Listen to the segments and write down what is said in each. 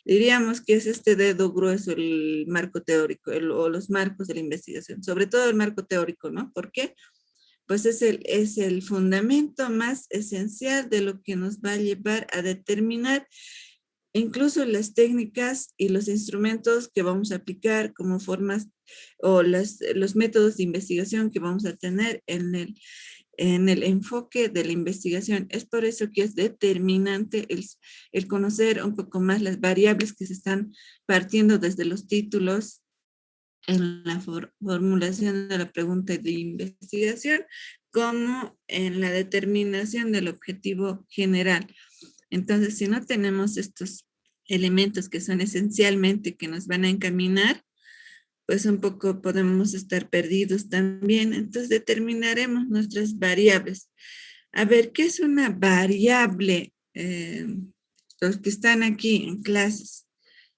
Diríamos que es este dedo grueso el marco teórico o los marcos de la investigación, sobre todo el marco teórico, ¿no? ¿Por qué? Pues es el fundamento más esencial de lo que nos va a llevar a determinar incluso las técnicas y los instrumentos que vamos a aplicar como formas o los métodos de investigación que vamos a tener en el enfoque de la investigación. Es por eso que es determinante el conocer un poco más las variables que se están partiendo desde los títulos en la formulación de la pregunta de investigación, como en la determinación del objetivo general. Entonces, si no tenemos estos elementos que son esencialmente que nos van a encaminar, pues un poco podemos estar perdidos también. Entonces, determinaremos nuestras variables. A ver, ¿qué es una variable? Los que están aquí en clases.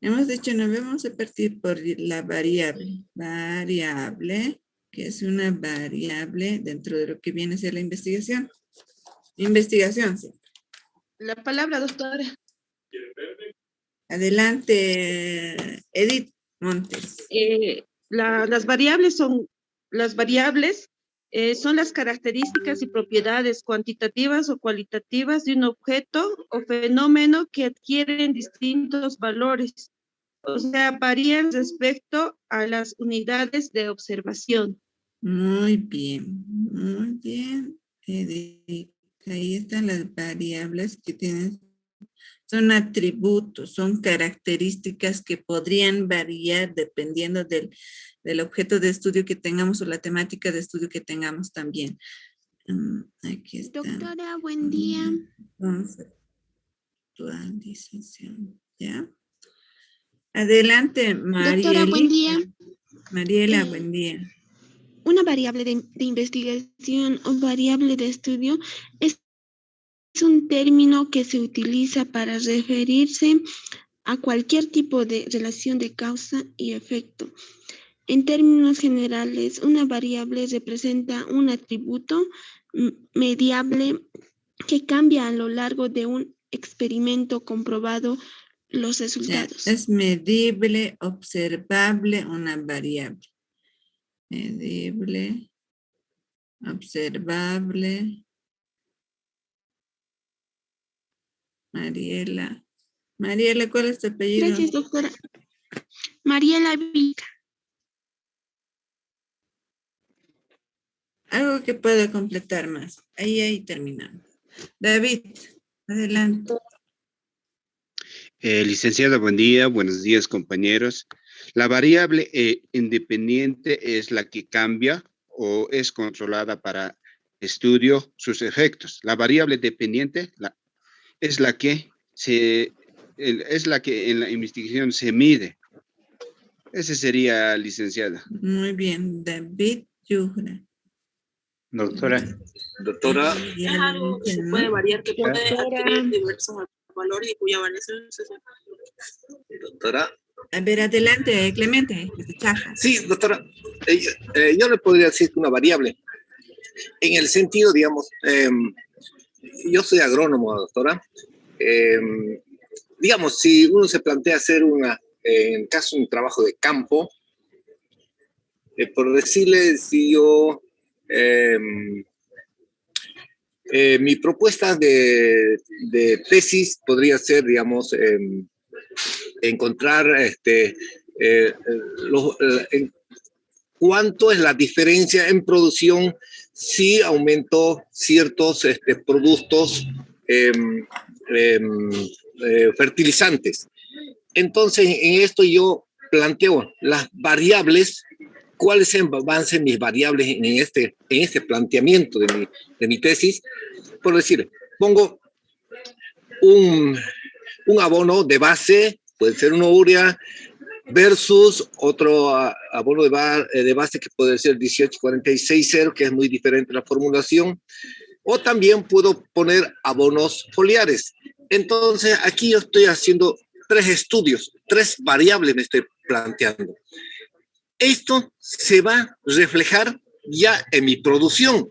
Hemos dicho, nos vamos a partir por la variable. Variable, que es una variable dentro de lo que viene a ser la investigación. Investigación, sí. La palabra, doctora. Adelante, Edith Montes. Las variables son las características y propiedades cuantitativas o cualitativas de un objeto o fenómeno que adquieren distintos valores, o sea, varían respecto a las unidades de observación. Muy bien, Edith. Ahí están las variables que tienen. Son atributos, son características que podrían variar dependiendo del objeto de estudio que tengamos o la temática de estudio que tengamos también. Aquí está. Doctora, buen día. Conceptualización, ¿ya? Adelante, Mariela. Doctora, buen día. Mariela, buen día. Una variable de investigación o variable de estudio es un término que se utiliza para referirse a cualquier tipo de relación de causa y efecto. En términos generales, una variable representa un atributo mediable que cambia a lo largo de un experimento comprobado los resultados. Es medible, observable, una variable. Medible, observable. Mariela, ¿cuál es tu apellido? Gracias, doctora. Mariela Vica. Algo que pueda completar más. Ahí terminamos. David, adelante. Licenciada, buen día. Buenos días, compañeros. La variable independiente es la que cambia o es controlada para estudio sus efectos. La variable dependiente es la que en la investigación se mide. Ese sería, licenciada. Muy bien, David Yujra. Doctora. Es algo que se puede variar, que puede adquirir diversos valores y cuya variación se... Doctora. A ver, adelante, Clemente. Sí, doctora. Yo le podría decir que una variable. En el sentido, digamos, yo soy agrónomo, doctora. Digamos, si uno se plantea hacer en caso un trabajo de campo, por decirle, si yo... mi propuesta de tesis podría ser, digamos, encontrar cuánto es la diferencia en producción si aumento ciertos productos fertilizantes. Entonces, en esto yo planteo las variables. ¿Cuáles van a ser mis variables en este planteamiento de mi tesis? Por decir, pongo un abono de base, puede ser una urea, versus otro abono de base que puede ser 1846-0, que es muy diferente la formulación, o también puedo poner abonos foliares. Entonces, aquí yo estoy haciendo 3 estudios, 3 variables me estoy planteando. Esto se va a reflejar ya en mi producción,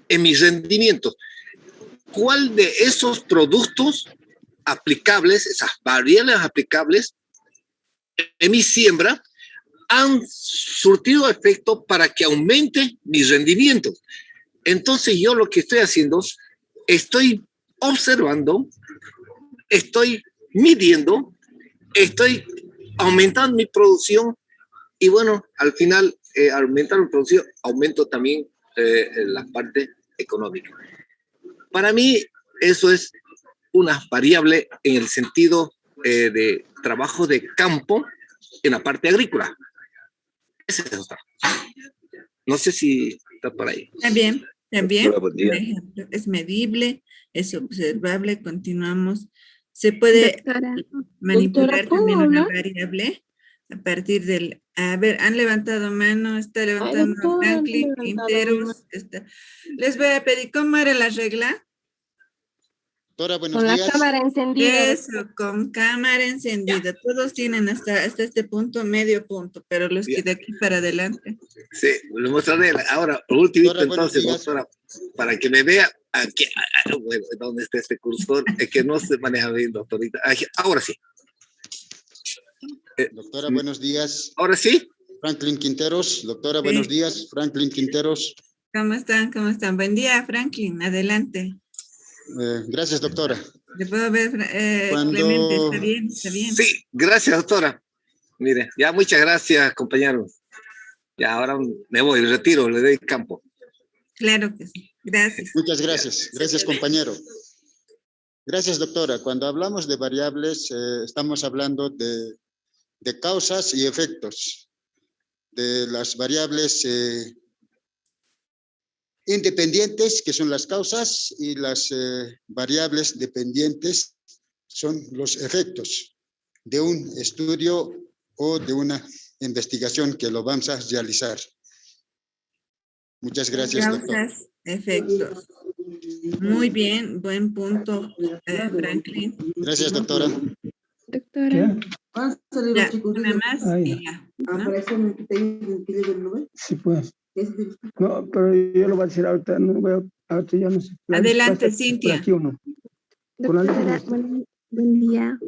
en mis rendimientos. ¿Cuál de esos productos aplicables, esas variables aplicables en mi siembra han surtido efecto para que aumente mis rendimientos. Entonces yo lo que estoy haciendo, estoy observando, estoy midiendo, estoy aumentando mi producción y bueno, al final, aumentar la producción, aumento también la parte económica. Para mí, eso es una variable en el sentido de trabajo de campo en la parte agrícola. Esa es otra. No sé si está por ahí. También, Doctora, buen día. por ejemplo, es medible, es observable, continuamos. Se puede Doctora, manipular ¿puedo también una hablar? variable a partir del, a ver, han levantado mano, está Ay, levantando doctora, no he Franklin, levantado mi mano. Quinteros, está. Les voy a pedir, ¿cómo era la regla? Doctora, buenos Con la días. cámara encendida. Eso, con cámara encendida. Todos tienen hasta este punto, medio punto, pero los que de aquí para adelante. Sí, lo mostraré ahora, por último, Doctora, buenos entonces, días. doctora, para que me vea aquí, bueno, ¿dónde está este cursor? Es que no se maneja bien, doctorita. Ahora sí. Doctora, buenos días. Ahora sí. Franklin Quinteros. Doctora, Sí. buenos días. Franklin Quinteros. ¿Cómo están? ¿Cómo están? Buen día, Franklin. Adelante. Gracias, doctora. ¿Le puedo ver, Clemente? ¿Está bien? ¿Está bien? Sí, gracias, doctora. Mire, ya muchas gracias, compañeros. Ya ahora me voy, retiro, le doy campo. Claro que sí. Gracias. Muchas gracias. Gracias, compañero. Gracias, doctora. Cuando hablamos de variables, estamos hablando de causas y efectos. De las variables independientes, que son las causas, y las variables dependientes son los efectos de un estudio o de una investigación que lo vamos a realizar. Muchas gracias, doctor. Causas, efectos. Muy bien, buen punto, Franklin. Gracias, doctora. Doctora, Ya, una más y ya, ¿no? Sí, pues. No, pero yo lo voy a decir ahorita, no voy ahorita ya no sé. La Adelante, respuesta es por Cintia. aquí uno. doctora, buen día.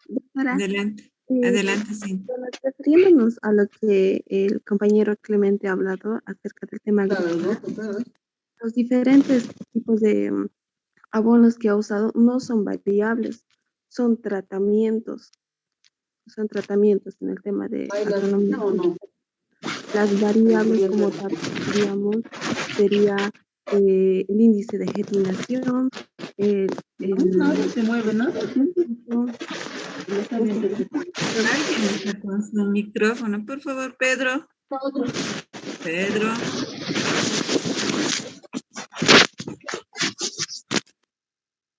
Doctora, Adelante, eh, adelante, Cintia. bueno, refiriéndonos a lo que el compañero Clemente ha hablado acerca del tema agrícola, los diferentes tipos de abonos que ha usado no son variables, son tratamientos en el tema de agronomía. Las variables como tal, digamos, sería el índice de germinación, Se mueve, ¿no? Alguien está con su micrófono, por favor, Pedro. Pedro.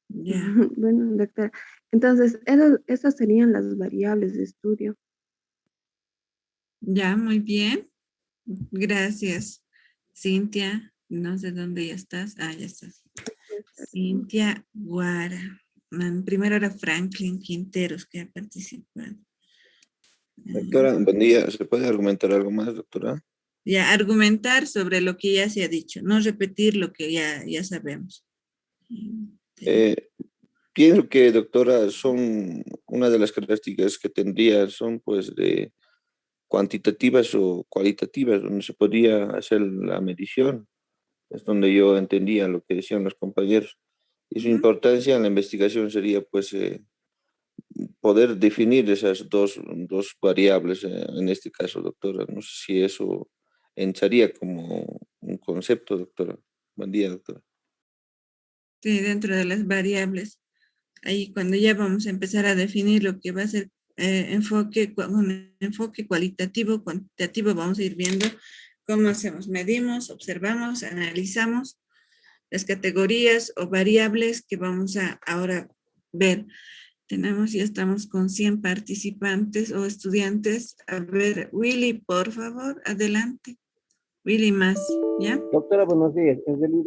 Ya, Bueno, doctora, entonces esas serían las variables de estudio. ya, muy bien. Gracias, Cintia. No sé dónde ya estás. Ah, ya estás. Cintia Guara. Primero era Franklin Quinteros que ha participado. Doctora, buen día. ¿Se puede argumentar algo más, doctora? Ya, argumentar sobre lo que ya se ha dicho, no repetir lo que ya sabemos. Pienso que, doctora, son una de las características que tendría, son pues de cuantitativas o cualitativas, donde se podría hacer la medición. Es donde yo entendía lo que decían los compañeros. Y su importancia en la investigación sería pues poder definir esas dos variables, en este caso, doctora. No sé si eso entraría como un concepto, doctora. Buen día, doctora. Sí, dentro de las variables. Ahí cuando ya vamos a empezar a definir lo que va a ser un enfoque cualitativo, cuantitativo, vamos a ir viendo cómo hacemos, medimos, observamos, analizamos las categorías o variables que vamos a ahora ver. Ya estamos con 100 participantes o estudiantes. A ver, Willy, por favor, adelante. Willy más, ¿ya? Doctora, buenos días. En realidad,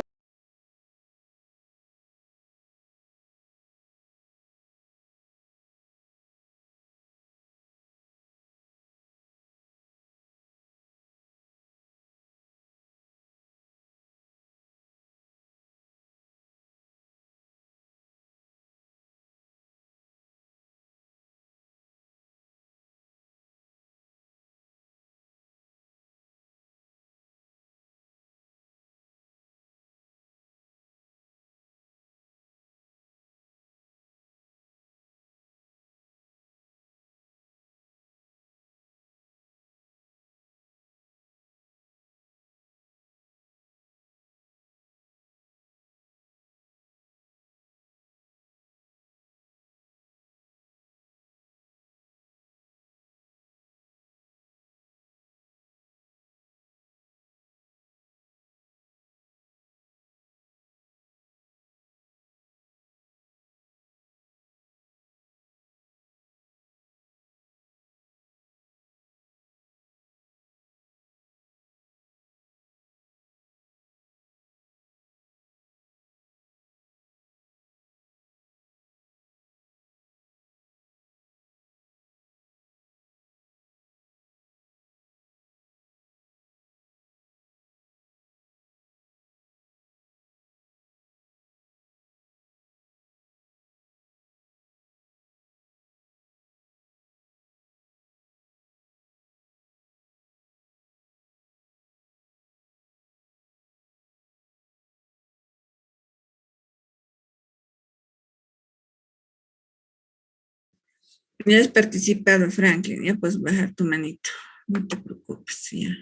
Ya has participado, Franklin, ya puedes bajar tu manito. No te preocupes, ya.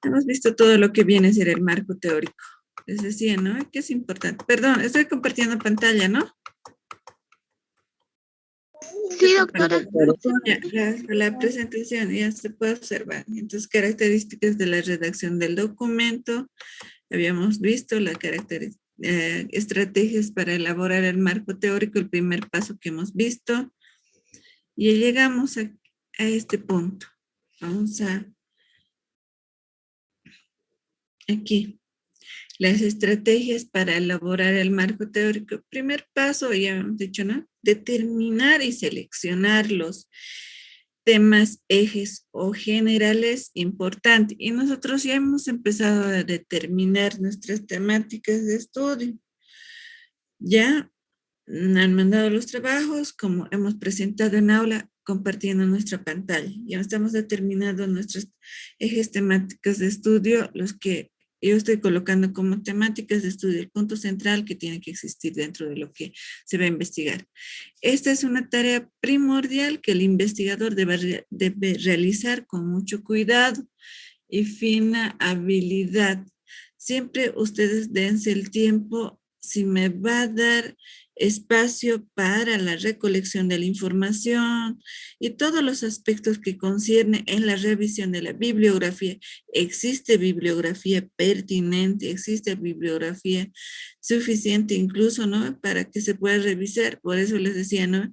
Hemos visto todo lo que viene a ser el marco teórico. Les decía, ¿no? Que es importante. Perdón, estoy compartiendo pantalla, ¿no? Sí, doctora. Ya, la presentación ya se puede observar. Entonces, características de la redacción del documento. Habíamos visto las estrategias para elaborar el marco teórico, el primer paso que hemos visto. Y llegamos a este punto. Vamos a aquí. Las estrategias para elaborar el marco teórico. Primer paso, ya hemos dicho, ¿no? Determinar y seleccionar los temas, ejes o generales importantes. Y nosotros ya hemos empezado a determinar nuestras temáticas de estudio. Ya han mandado los trabajos, como hemos presentado en aula, compartiendo nuestra pantalla. Ya estamos determinando nuestros ejes temáticos de estudio, los que yo estoy colocando como temáticas de estudio, el punto central que tiene que existir dentro de lo que se va a investigar. Esta es una tarea primordial que el investigador debe realizar con mucho cuidado y fina habilidad. Siempre ustedes dense el tiempo, si me va a dar espacio para la recolección de la información y todos los aspectos que concierne en la revisión de la bibliografía. Existe bibliografía pertinente, existe bibliografía suficiente incluso, ¿no? Para que se pueda revisar. Por eso les decía, ¿no?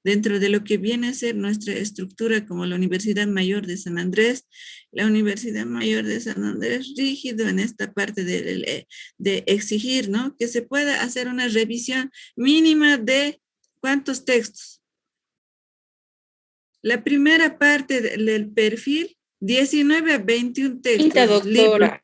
Dentro de lo que viene a ser nuestra estructura como la Universidad Mayor de San Andrés, la Universidad Mayor de San Andrés rígido en esta parte de exigir, ¿no? Que se pueda hacer una revisión mínima de ¿cuántos textos? La primera parte del perfil, 19 a 21 textos. Doctora.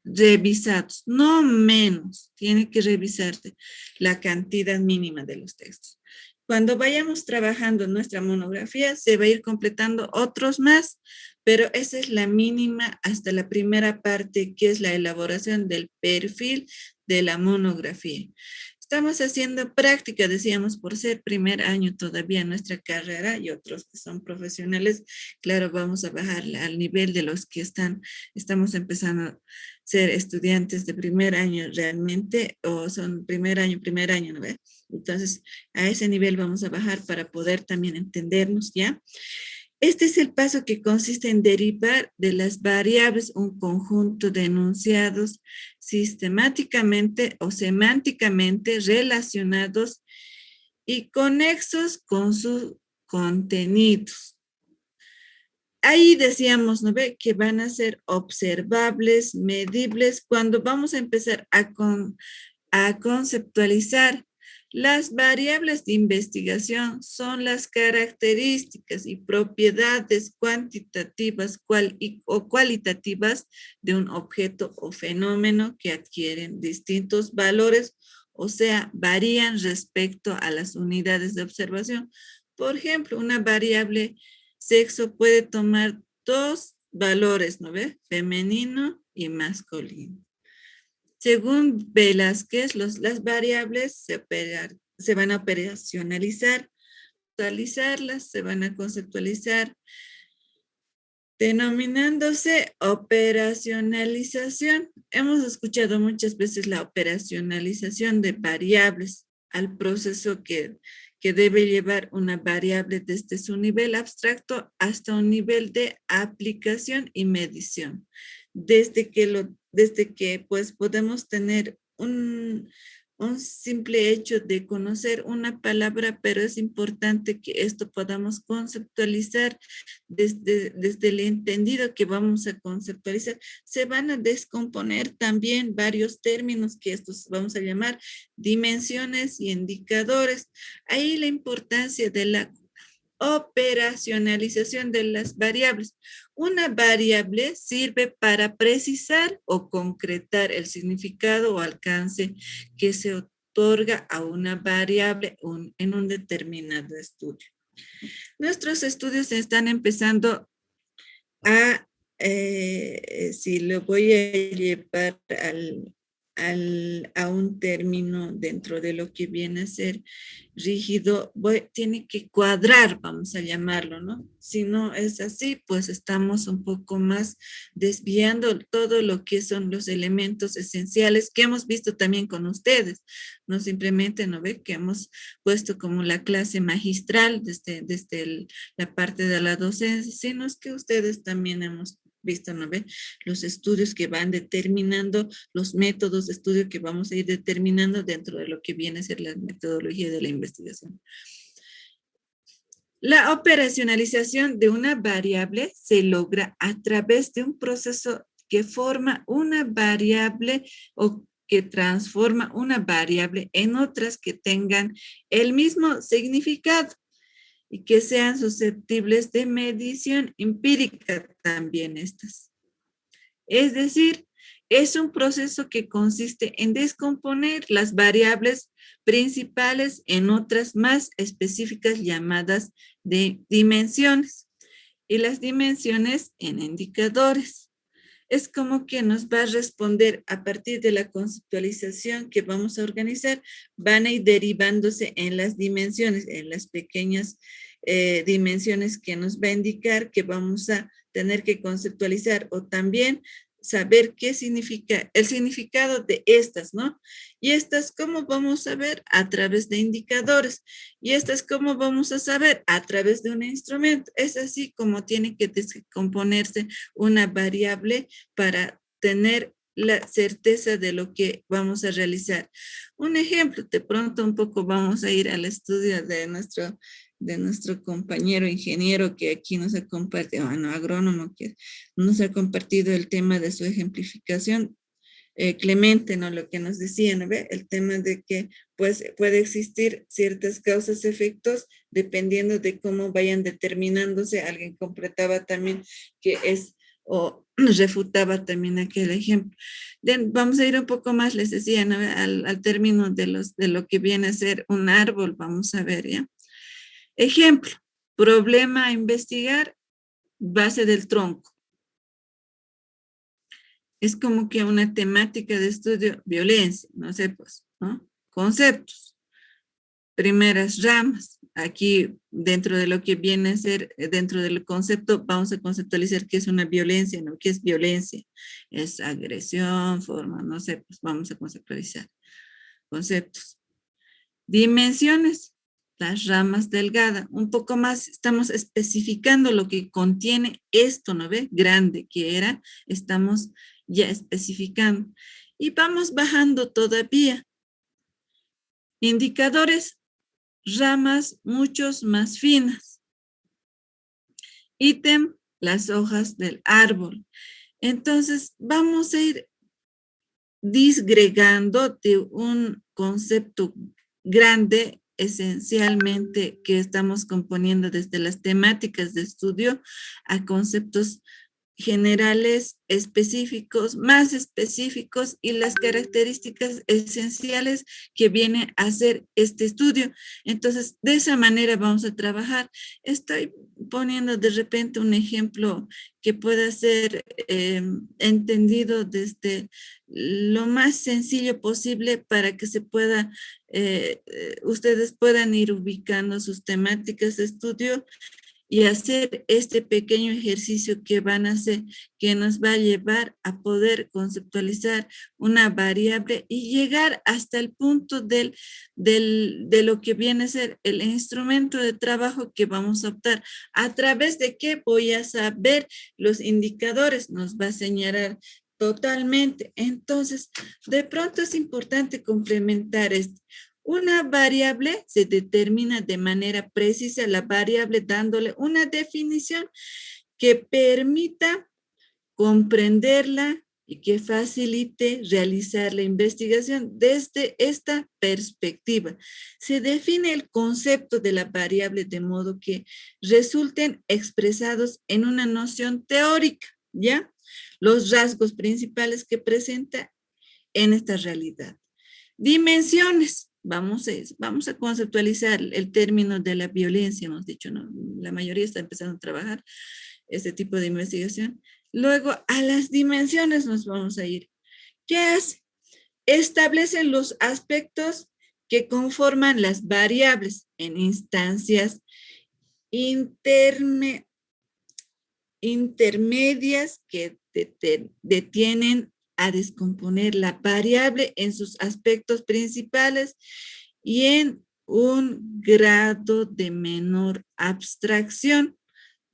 Revisados, no menos, tiene que revisarse la cantidad mínima de los textos. Cuando vayamos trabajando nuestra monografía, se va a ir completando otros más, pero esa es la mínima hasta la primera parte, que es la elaboración del perfil de la monografía. Estamos haciendo práctica, decíamos, por ser primer año todavía en nuestra carrera y otros que son profesionales, claro, vamos a bajar al nivel de los que estamos empezando a ser estudiantes de primer año realmente, o son primer año, ¿no ve? Entonces, a ese nivel vamos a bajar para poder también entendernos, ¿ya? Este es el paso que consiste en derivar de las variables un conjunto de enunciados sistemáticamente o semánticamente relacionados y conexos con sus contenidos. Ahí decíamos, ¿no ve? Que van a ser observables, medibles, cuando vamos a empezar a conceptualizar. Las variables de investigación son las características y propiedades cuantitativas o cualitativas de un objeto o fenómeno que adquieren distintos valores, o sea, varían respecto a las unidades de observación. Por ejemplo, una variable sexo puede tomar dos valores, ¿no ve? Femenino y masculino. Según Velázquez, las variables se van a operacionalizar, se van a conceptualizar, denominándose operacionalización. Hemos escuchado muchas veces la operacionalización de variables al proceso que debe llevar una variable desde su nivel abstracto hasta un nivel de aplicación y medición. Desde que pues podemos tener un simple hecho de conocer una palabra, pero es importante que esto podamos conceptualizar desde el entendido que vamos a conceptualizar. Se van a descomponer también varios términos que estos vamos a llamar dimensiones y indicadores. Ahí la importancia de la operacionalización de las variables. Una variable sirve para precisar o concretar el significado o alcance que se otorga a una variable en un determinado estudio. Nuestros estudios están empezando a, si lo voy a llevar a un término dentro de lo que viene a ser rígido, tiene que cuadrar, vamos a llamarlo, ¿no? Si no es así, pues estamos un poco más desviando todo lo que son los elementos esenciales que hemos visto también con ustedes, no simplemente, ¿no ve? Que hemos puesto como la clase magistral desde la parte de la docencia, sino es que ustedes también hemos visto, ¿no ve? Los estudios que van determinando, los métodos de estudio que vamos a ir determinando dentro de lo que viene a ser la metodología de la investigación. La operacionalización de una variable se logra a través de un proceso que forma una variable o que transforma una variable en otras que tengan el mismo significado y que sean susceptibles de medición empírica también estas. Es decir, es un proceso que consiste en descomponer las variables principales en otras más específicas llamadas de dimensiones y las dimensiones en indicadores. Es como que nos va a responder a partir de la conceptualización que vamos a organizar, van a ir derivándose en las dimensiones, en las pequeñas dimensiones que nos va a indicar que vamos a tener que conceptualizar o también saber qué significa, el significado de estas, ¿no? Y estas, ¿cómo vamos a ver? A través de indicadores. Y estas, ¿cómo vamos a saber? A través de un instrumento. Es así como tiene que descomponerse una variable para tener la certeza de lo que vamos a realizar. Un ejemplo, de pronto un poco vamos a ir al estudio de nuestro compañero ingeniero que aquí nos ha compartido, bueno, agrónomo que nos ha compartido el tema de su ejemplificación. Clemente, ¿no? Lo que nos decía, ¿no ve? El tema de que pues puede existir ciertas causas, efectos, dependiendo de cómo vayan determinándose. Alguien completaba también que es, o refutaba también aquel ejemplo. Vamos a ir un poco más, les decía, ¿no? Al término de lo que viene a ser un árbol, vamos a ver, ¿ya? Ejemplo, problema a investigar, base del tronco. Es como que una temática de estudio, violencia, no sé, pues, ¿no? Conceptos, primeras ramas. Aquí, dentro de lo que viene a ser, dentro del concepto, vamos a conceptualizar qué es una violencia, ¿no? ¿Qué es violencia? Es agresión, forma, no sé, pues vamos a conceptualizar. Conceptos. Dimensiones. Las ramas delgadas, un poco más estamos especificando lo que contiene esto, ¿no ve? Grande que era, estamos ya especificando. Y vamos bajando todavía. Indicadores, ramas muchos más finas. Ítem, las hojas del árbol. Entonces, vamos a ir disgregando de un concepto grande esencialmente que estamos componiendo desde las temáticas de estudio a conceptos generales, específicos, más específicos y las características esenciales que viene a hacer este estudio. Entonces, de esa manera vamos a trabajar. Estoy poniendo de repente un ejemplo que pueda ser entendido desde lo más sencillo posible para que se pueda, ustedes puedan ir ubicando sus temáticas de estudio y hacer este pequeño ejercicio que van a hacer, que nos va a llevar a poder conceptualizar una variable y llegar hasta el punto de lo que viene a ser el instrumento de trabajo que vamos a optar. ¿A través de qué voy a saber los indicadores? Nos va a señalar totalmente. Entonces, de pronto es importante complementar esto. Una variable se determina de manera precisa, la variable dándole una definición que permita comprenderla y que facilite realizar la investigación desde esta perspectiva. Se define el concepto de la variable de modo que resulten expresados en una noción teórica, ¿ya? Los rasgos principales que presenta en esta realidad. Dimensiones. Vamos a conceptualizar el término de la violencia, hemos dicho, ¿no? La mayoría está empezando a trabajar este tipo de investigación. Luego, a las dimensiones nos vamos a ir. ¿Qué hace? establecen los aspectos que conforman las variables en instancias intermedias que detienen a descomponer la variable en sus aspectos principales y en un grado de menor abstracción.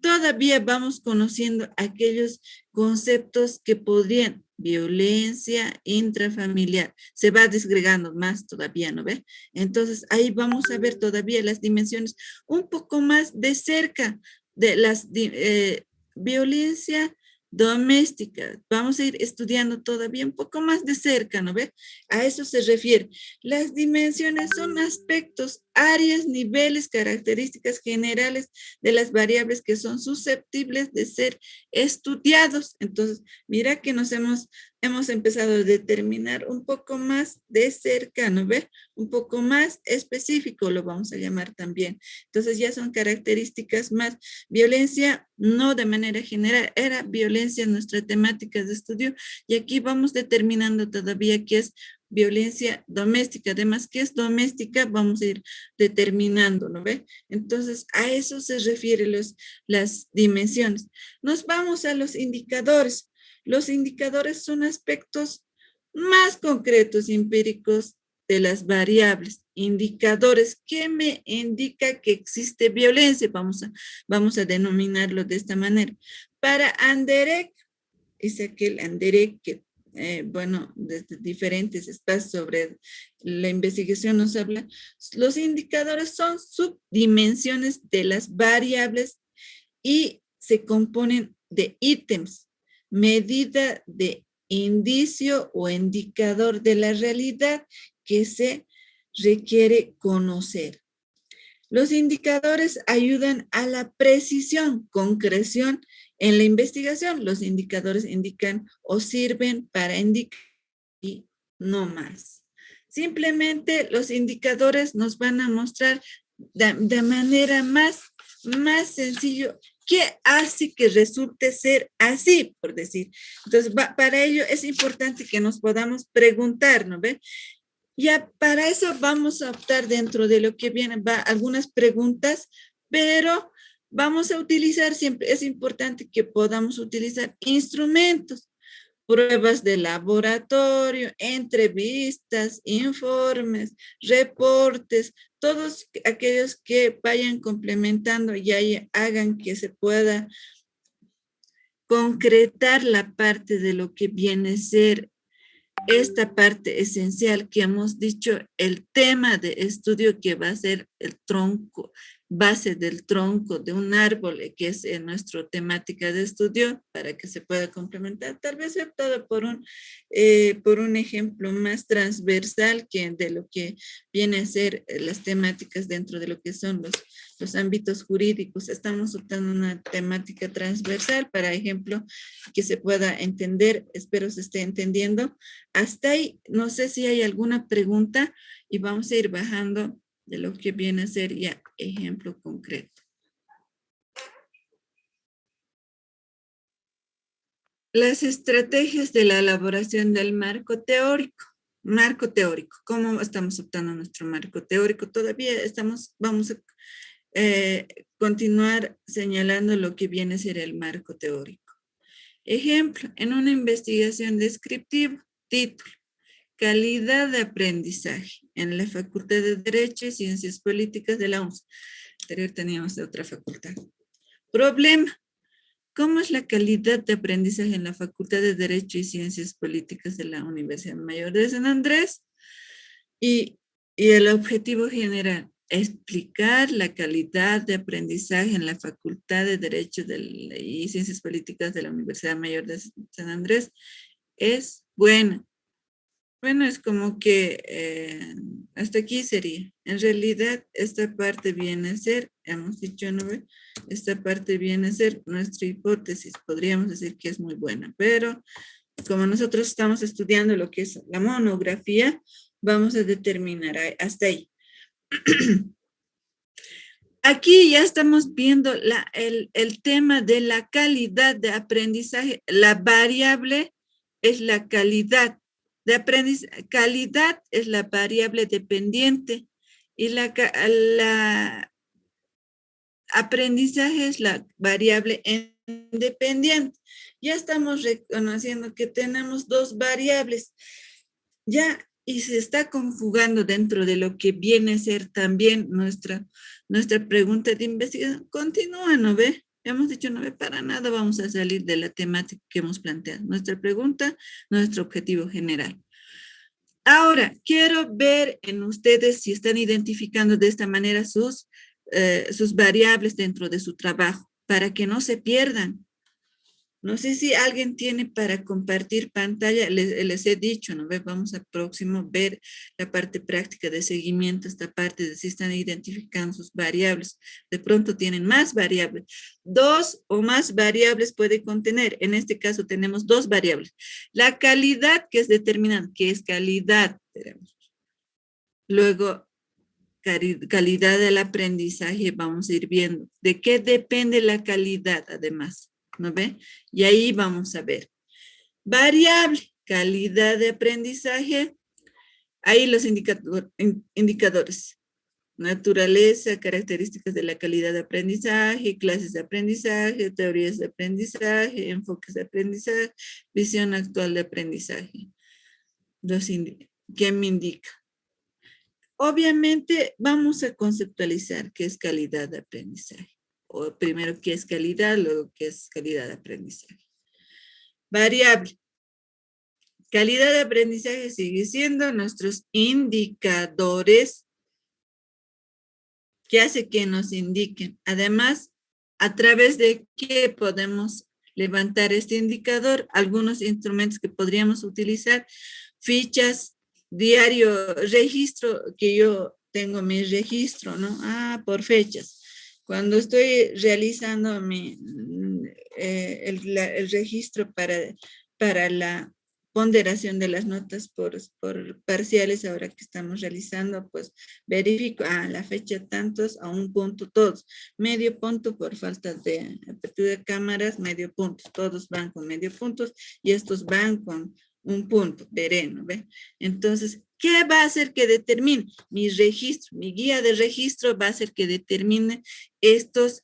Todavía vamos conociendo aquellos conceptos que podrían, violencia intrafamiliar, se va desgregando más todavía, ¿no ve? Entonces ahí vamos a ver todavía las dimensiones un poco más de cerca de las violencia doméstica. Vamos a ir estudiando todavía un poco más de cerca, ¿no ve? A eso se refiere. Las dimensiones son aspectos, áreas, niveles, características generales de las variables que son susceptibles de ser estudiados. Entonces, mira que nos hemos empezado a determinar un poco más de cerca, ¿no ve? Un poco más específico lo vamos a llamar también. Entonces ya son características más. Violencia, no de manera general, era violencia en nuestra temática de estudio y aquí vamos determinando todavía qué es violencia doméstica. Además, ¿qué es doméstica? Vamos a ir determinando, ¿no ve? Entonces, a eso se refieren las dimensiones. Nos vamos a los indicadores. Los indicadores son aspectos más concretos, empíricos de las variables. Indicadores, ¿qué me indica que existe violencia? Vamos a denominarlo de esta manera. Para Anderek, es aquel Anderek que bueno, desde diferentes espacios sobre la investigación nos habla, los indicadores son subdimensiones de las variables y se componen de ítems, medida de indicio o indicador de la realidad que se requiere conocer. Los indicadores ayudan a la precisión, concreción en la investigación. Los indicadores indican o sirven para indicar y no más. Simplemente los indicadores nos van a mostrar de manera más sencillo qué hace que resulte ser así, por decir. Entonces, para ello es importante que nos podamos preguntar, ¿no ve? Ya para eso vamos a optar dentro de lo que viene, algunas preguntas, pero vamos a utilizar siempre, es importante que podamos utilizar instrumentos, pruebas de laboratorio, entrevistas, informes, reportes, todos aquellos que vayan complementando y hagan que se pueda concretar la parte de lo que viene a ser esta parte esencial que hemos dicho, el tema de estudio que va a ser el tronco, base del tronco de un árbol, que es nuestra temática de estudio, para que se pueda complementar. Tal vez he optado por un ejemplo más transversal que de lo que viene a ser las temáticas dentro de lo que son los ámbitos jurídicos. Estamos optando una temática transversal, para ejemplo, que se pueda entender, espero se esté entendiendo. Hasta ahí, no sé si hay alguna pregunta y vamos a ir bajando de lo que viene a ser ya ejemplo concreto. Las estrategias de la elaboración del marco teórico. Marco teórico, ¿cómo estamos optando nuestro marco teórico? Todavía vamos a continuar señalando lo que viene a ser el marco teórico. Ejemplo, en una investigación descriptiva, título, calidad de aprendizaje en la Facultad de Derecho y Ciencias Políticas de la UNS. Anterior teníamos de otra facultad. Problema, ¿cómo es la calidad de aprendizaje en la Facultad de Derecho y Ciencias Políticas de la Universidad Mayor de San Andrés? Y el objetivo general, explicar la calidad de aprendizaje en la Facultad de Derecho y Ciencias Políticas de la Universidad Mayor de San Andrés es buena. Bueno, es como que hasta aquí sería. En realidad, esta parte viene a ser, hemos dicho, ¿no? Esta parte viene a ser nuestra hipótesis. Podríamos decir que es muy buena, pero como nosotros estamos estudiando lo que es la monografía, vamos a determinar hasta ahí. Aquí ya estamos viendo el tema de la calidad de aprendizaje. La variable es la calidad. de aprendizaje. Calidad es la variable dependiente y la aprendizaje es la variable independiente. Ya estamos reconociendo que tenemos dos variables. Ya, y se está conjugando dentro de lo que viene a ser también nuestra pregunta de investigación. Continúa, ¿no ve? Hemos dicho, no ve, para nada vamos a salir de la temática que hemos planteado. Nuestra pregunta, nuestro objetivo general. Ahora, quiero ver en ustedes si están identificando de esta manera sus variables dentro de su trabajo, para que no se pierdan. No sé si alguien tiene para compartir pantalla, les he dicho, ¿no? Vamos a próximo ver la parte práctica de seguimiento, esta parte de si están identificando sus variables. De pronto tienen más variables. 2 o más variables puede contener. En este caso tenemos 2 variables. La calidad que es determinante, que es calidad, tenemos. Luego, calidad del aprendizaje, vamos a ir viendo. ¿De qué depende la calidad además? ¿No ve? Y ahí vamos a ver. Variable, calidad de aprendizaje. Ahí los indicadores. Naturaleza, características de la calidad de aprendizaje, clases de aprendizaje, teorías de aprendizaje, enfoques de aprendizaje, visión actual de aprendizaje. ¿Qué me indica? Obviamente vamos a conceptualizar qué es calidad de aprendizaje. O primero qué es calidad, luego qué es calidad de aprendizaje. Variable. Calidad de aprendizaje sigue siendo nuestros indicadores que hace que nos indiquen. Además, a través de qué podemos levantar este indicador, algunos instrumentos que podríamos utilizar, fichas, diario, registro, que yo tengo mi registro, ¿no? Por fechas. Cuando estoy realizando el registro para la ponderación de las notas por parciales, ahora que estamos realizando, pues verifico, la fecha tantos, a un punto todos, medio punto por falta de apertura de cámaras, medio punto, todos van con medio puntos y estos van con un punto, veré, ¿no ve? Entonces, ¿qué va a hacer que determine? Mi registro, mi guía de registro va a hacer que determine estos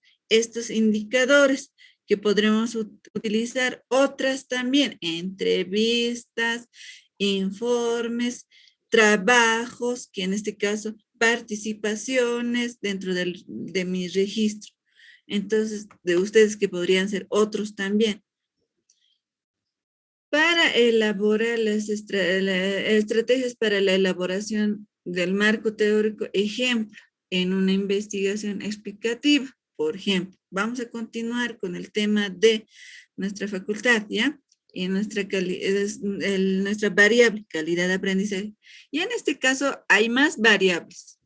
indicadores que podremos utilizar. Otras también, entrevistas, informes, trabajos, que en este caso, participaciones dentro de mi registro. Entonces, de ustedes que podrían ser otros también. Para elaborar las estrategias para la elaboración del marco teórico, ejemplo, en una investigación explicativa, por ejemplo, vamos a continuar con el tema de nuestra facultad, ¿ya? Y nuestra variable, calidad de aprendizaje. Y en este caso hay más variables.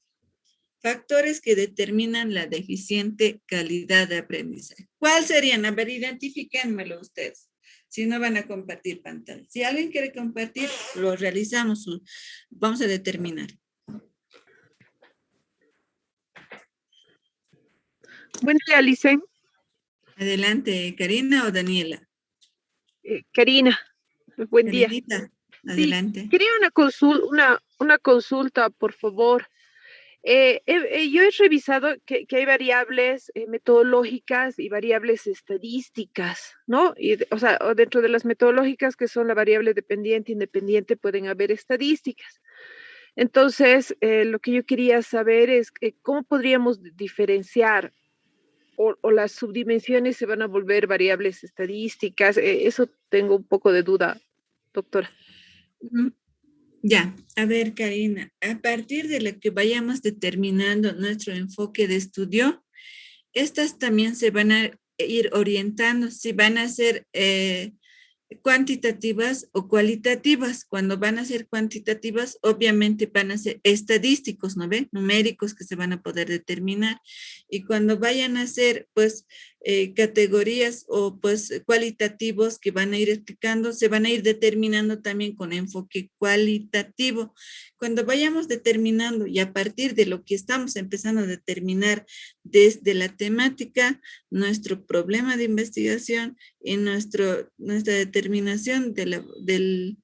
Factores que determinan la deficiente calidad de aprendizaje. ¿Cuáles serían? A ver, identifíquenmelo ustedes. Si no van a compartir pantalla. Si alguien quiere compartir, lo realizamos. Vamos a determinar. Buen día, Licen. Adelante, Karina o Daniela. Karina, buen Karinita, día. Adelante. Sí, quería una consulta, por favor. Yo he revisado que hay variables metodológicas y variables estadísticas, ¿no? O sea, dentro de las metodológicas, que son la variable dependiente, independiente, pueden haber estadísticas. Entonces, lo que yo quería saber es cómo podríamos diferenciar o las subdimensiones se van a volver variables estadísticas. Eso tengo un poco de duda, doctora. Ya, a ver, Karina, a partir de lo que vayamos determinando nuestro enfoque de estudio, estas también se van a ir orientando, si van a ser cuantitativas o cualitativas. Cuando van a ser cuantitativas, obviamente van a ser estadísticos, ¿no ven? Numéricos que se van a poder determinar. Y cuando vayan a ser, pues, categorías o, pues, cualitativos que van a ir explicando, se van a ir determinando también con enfoque cualitativo. Cuando vayamos determinando y a partir de lo que estamos empezando a determinar desde la temática, nuestro problema de investigación y nuestra determinación de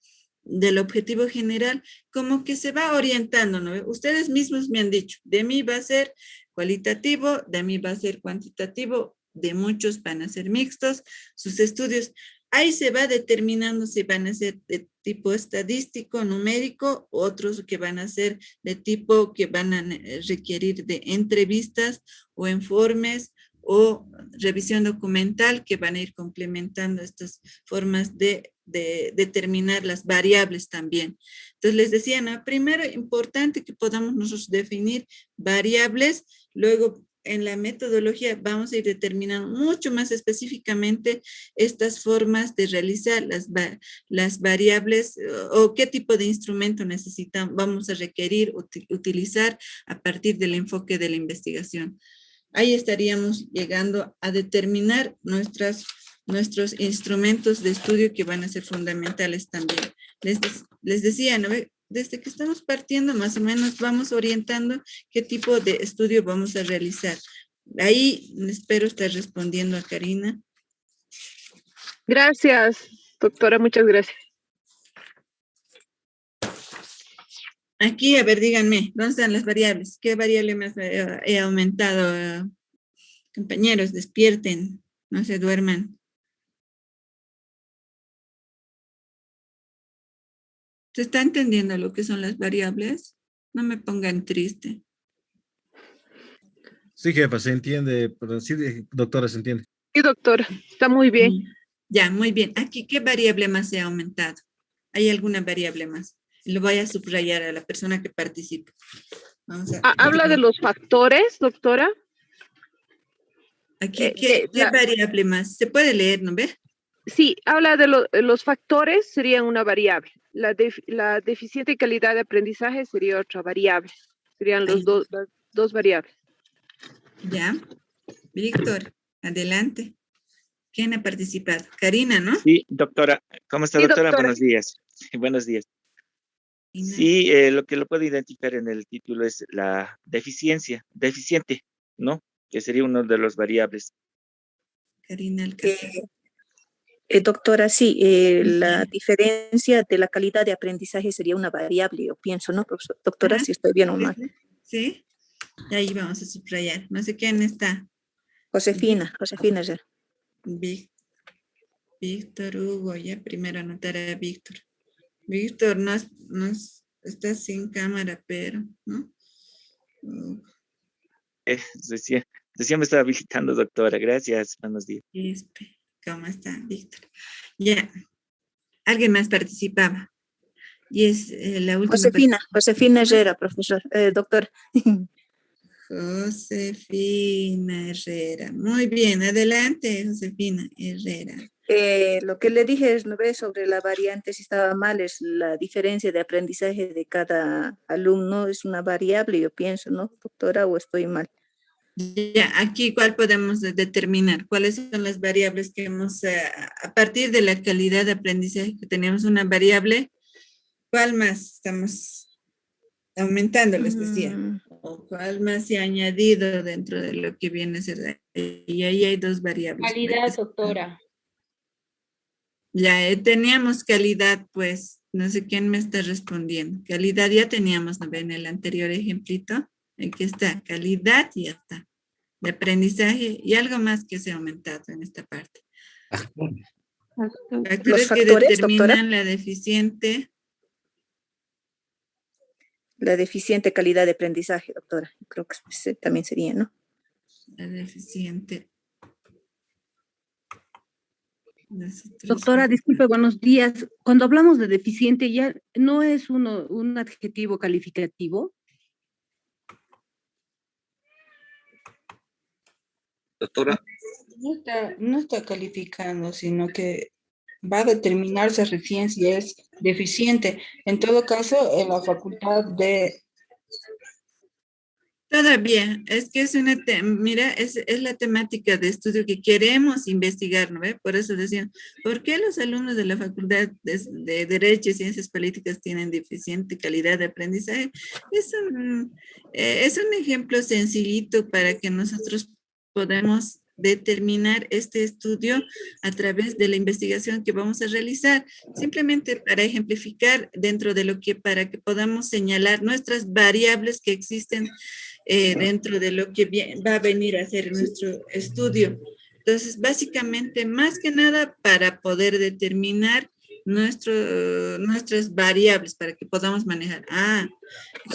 del objetivo general, como que se va orientando, ¿no? Ustedes mismos me han dicho, de mí va a ser cualitativo, de mí va a ser cuantitativo, de muchos van a ser mixtos, sus estudios. Ahí se va determinando si van a ser de tipo estadístico, numérico, otros que van a ser de tipo que van a requerir de entrevistas o informes o revisión documental que van a ir complementando estas formas de determinar las variables también. Entonces les decía, ¿no? Primero importante que podamos nosotros definir variables, luego en la metodología vamos a ir determinando mucho más específicamente estas formas de realizar las variables o qué tipo de instrumento necesitamos, vamos a requerir utilizar a partir del enfoque de la investigación. Ahí estaríamos llegando a determinar nuestros instrumentos de estudio que van a ser fundamentales también. Les decía, ¿no? Desde que estamos partiendo, más o menos vamos orientando qué tipo de estudio vamos a realizar. Ahí espero estar respondiendo a Karina. Gracias, doctora, muchas gracias. Aquí, a ver, díganme, ¿dónde están las variables? ¿Qué variable más he aumentado? Compañeros, despierten, no se duerman. ¿Se está entendiendo lo que son las variables? No me pongan triste. Sí, jefa, se entiende, pero sí, doctora, se entiende. Sí, doctora, está muy bien. Ya, muy bien. Aquí, ¿qué variable más se ha aumentado? ¿Hay alguna variable más? Lo voy a subrayar a la persona que participe. Vamos a, ¿Habla de los factores, doctora? Aquí, ¿qué variable más? Se puede leer, ¿no ve? Sí, habla de los factores, serían una variable. La deficiente calidad de aprendizaje sería otra variable. Serían las dos variables. Ya. Víctor, adelante. ¿Quién ha participado? Karina, ¿no? Sí, doctora. ¿Cómo está, Sí, doctora? doctora. Buenos días. Buenos días. Sí, lo que lo puedo identificar en el título es la deficiente, ¿no? Que sería uno de los variables. Karina Alcácer. Doctora, sí, la diferencia de la calidad de aprendizaje sería una variable, yo pienso, ¿no, profesor? Doctora, si estoy bien o mal. Sí, ahí vamos a subrayar. No sé quién está. Josefina. Víctor Hugo, ya primero anotar a Víctor. Víctor, no está sin cámara, pero, ¿no? Recién me estaba visitando, doctora. Gracias. Buenos días. ¿Cómo está, Víctor? Ya. ¿Alguien más participaba? Y es la última. Josefina Herrera, profesor, doctor. Josefina Herrera. Muy bien, adelante, Josefina Herrera. Lo que le dije, ¿no ves? Sobre la variante, si estaba mal, es la diferencia de aprendizaje de cada alumno, es una variable, yo pienso, ¿no, doctora? ¿O estoy mal? Ya, aquí, ¿cuál podemos determinar? ¿Cuáles son las variables que hemos, a partir de la calidad de aprendizaje que tenemos una variable? ¿Cuál más estamos aumentando, les decía? ¿O cuál más se ha añadido dentro de lo que viene a ser? Y ahí hay dos variables. Calidad, doctora. Ya teníamos calidad, pues, no sé quién me está respondiendo. Calidad ya teníamos, ¿no? En el anterior ejemplito. Aquí está, calidad y ya está. De aprendizaje y algo más que se ha aumentado en esta parte. Factores que determinan, doctora, la deficiente calidad de aprendizaje, doctora. Creo que también sería, ¿no? La deficiente. Doctora, disculpe, buenos días. Cuando hablamos de deficiente, ¿ya no es un adjetivo calificativo? Doctora. No está calificando, sino que va a determinarse recién si es deficiente. En todo caso, en la facultad de... Todavía, es que es mira, es la temática de estudio que queremos investigar, ¿no ve? Por eso decían, ¿por qué los alumnos de la Facultad de Derecho y Ciencias Políticas tienen deficiente calidad de aprendizaje? Es un ejemplo sencillito para que nosotros podamos determinar este estudio a través de la investigación que vamos a realizar, simplemente para ejemplificar dentro de lo que, para que podamos señalar nuestras variables que existen dentro de lo que va a venir a hacer nuestro estudio. Entonces, básicamente, más que nada, para poder determinar nuestras variables, para que podamos manejar.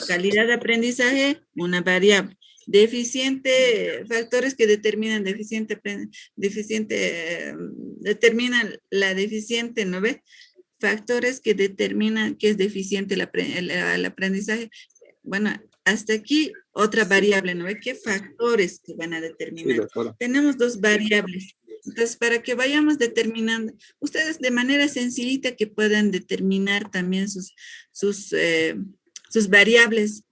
Calidad de aprendizaje, una variable. Deficiente, factores que determinan determinan la deficiente, ¿no ve? Factores que determinan que es deficiente el aprendizaje. Bueno, hasta aquí otra variable, ¿no ve? ¿Qué factores que van a determinar? Sí, tenemos dos variables. Entonces, para que vayamos determinando, ustedes de manera sencillita que puedan determinar también sus variables.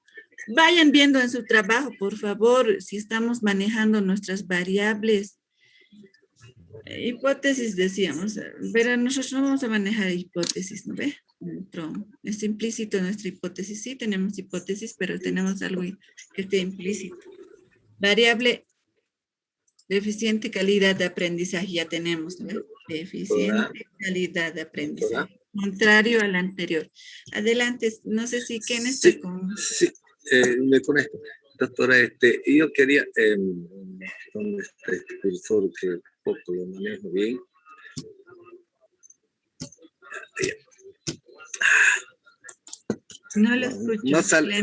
Vayan viendo en su trabajo, por favor, si estamos manejando nuestras variables. Hipótesis decíamos, pero nosotros no vamos a manejar hipótesis, ¿no ve? Es implícito en nuestra hipótesis. Sí, tenemos hipótesis, pero tenemos algo que esté implícito. Variable deficiente calidad de aprendizaje, ya tenemos, ¿no? Deficiente calidad de aprendizaje. Contrario al anterior. Adelante, no sé si Ken está con... Sí, me conecto. Doctora, yo quería, ¿dónde está este cursor que poco lo manejo bien? No lo escucho. No sale.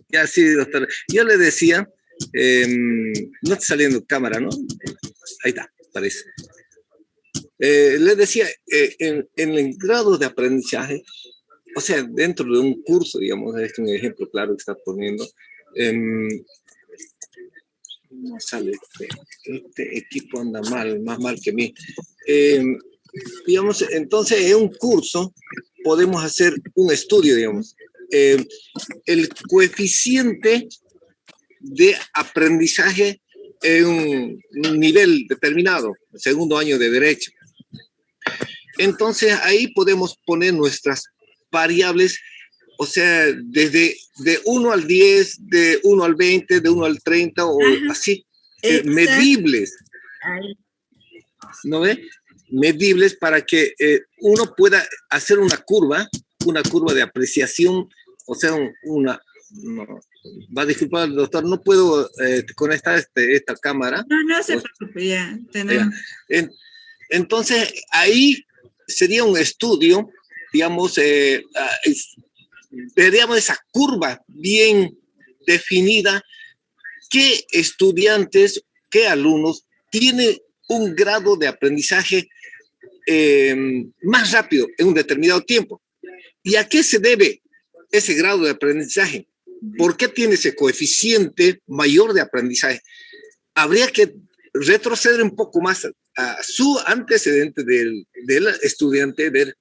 Ya sí, doctora. Yo le decía, no está saliendo cámara, ¿no? Ahí está, parece. Le decía, en el grado de aprendizaje, o sea, dentro de un curso, digamos, este es un ejemplo claro que está poniendo, no sale, este equipo anda mal, más mal que mí. Digamos, entonces en un curso podemos hacer un estudio, digamos. El coeficiente de aprendizaje en un nivel determinado, el segundo año de Derecho. Entonces ahí podemos poner nuestras variables, o sea, desde de 1 al 10, de 1 al 20, de 1 al 30 o así, medibles. ¿No ve? Medibles para que uno pueda hacer una curva de apreciación, o sea, va a disculpar, doctor, no puedo conectar esta cámara. No se preocupe, ya tenemos. Entonces, ahí sería un estudio, digamos, veríamos esa curva bien definida, qué estudiantes, qué alumnos tienen un grado de aprendizaje más rápido en un determinado tiempo. ¿Y a qué se debe ese grado de aprendizaje? ¿Por qué tiene ese coeficiente mayor de aprendizaje? Habría que retroceder un poco más a su antecedente del estudiante, ver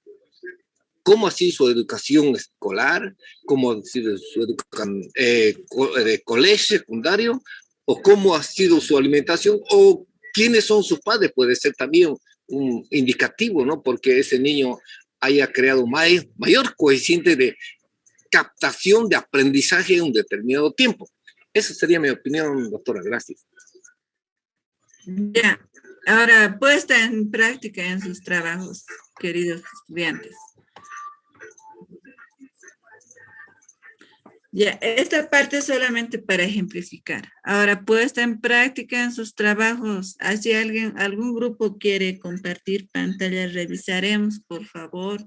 cómo ha sido su educación escolar, cómo ha sido su educación de colegio secundario, o cómo ha sido su alimentación, o quiénes son sus padres. Puede ser también un indicativo, ¿no? Porque ese niño haya creado mayor coeficiente de captación de aprendizaje en un determinado tiempo. Esa sería mi opinión, doctora. Gracias. Ya, ahora puesta en práctica en sus trabajos, queridos estudiantes. Ya, esta parte es solamente para ejemplificar. Ahora, puesta en práctica en sus trabajos. Si algún grupo quiere compartir pantalla, revisaremos, por favor.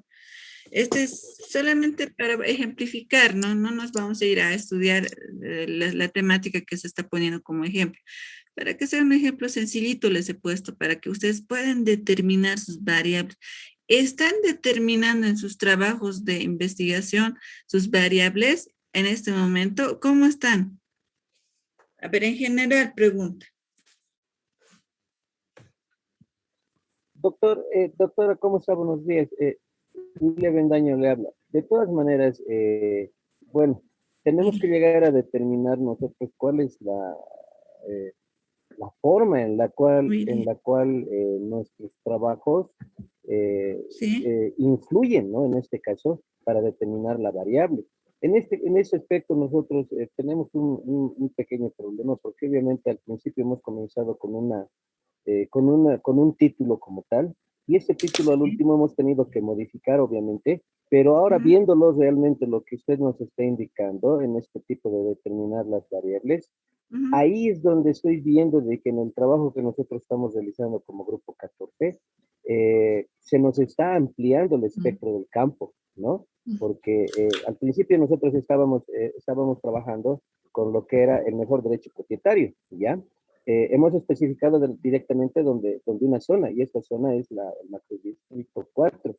Este es solamente para ejemplificar, ¿no? No nos vamos a ir a estudiar la temática que se está poniendo como ejemplo. Para que sea un ejemplo sencillito les he puesto, para que ustedes puedan determinar sus variables. ¿Están determinando en sus trabajos de investigación sus variables en este momento? ¿Cómo están? A ver, en general, pregunta. Doctora, ¿cómo está? Buenos días. William Bendaño le habla. De todas maneras, bueno, tenemos que llegar a determinar nosotros cuál es la forma en la cual nuestros trabajos influyen, ¿no? En este caso, para determinar la variable. En ese aspecto nosotros tenemos un pequeño problema, porque obviamente al principio hemos comenzado con una con un título como tal, y este título al último hemos tenido que modificar, obviamente, pero ahora viéndolo realmente lo que usted nos está indicando en este tipo de determinar las variables, ahí es donde estoy viendo de que en el trabajo que nosotros estamos realizando como Grupo 14, se nos está ampliando el espectro del campo, ¿no? Porque al principio nosotros estábamos trabajando con lo que era el mejor derecho propietario, ¿ya? Hemos especificado directamente donde una zona, y esta zona es el macrodistrito 4.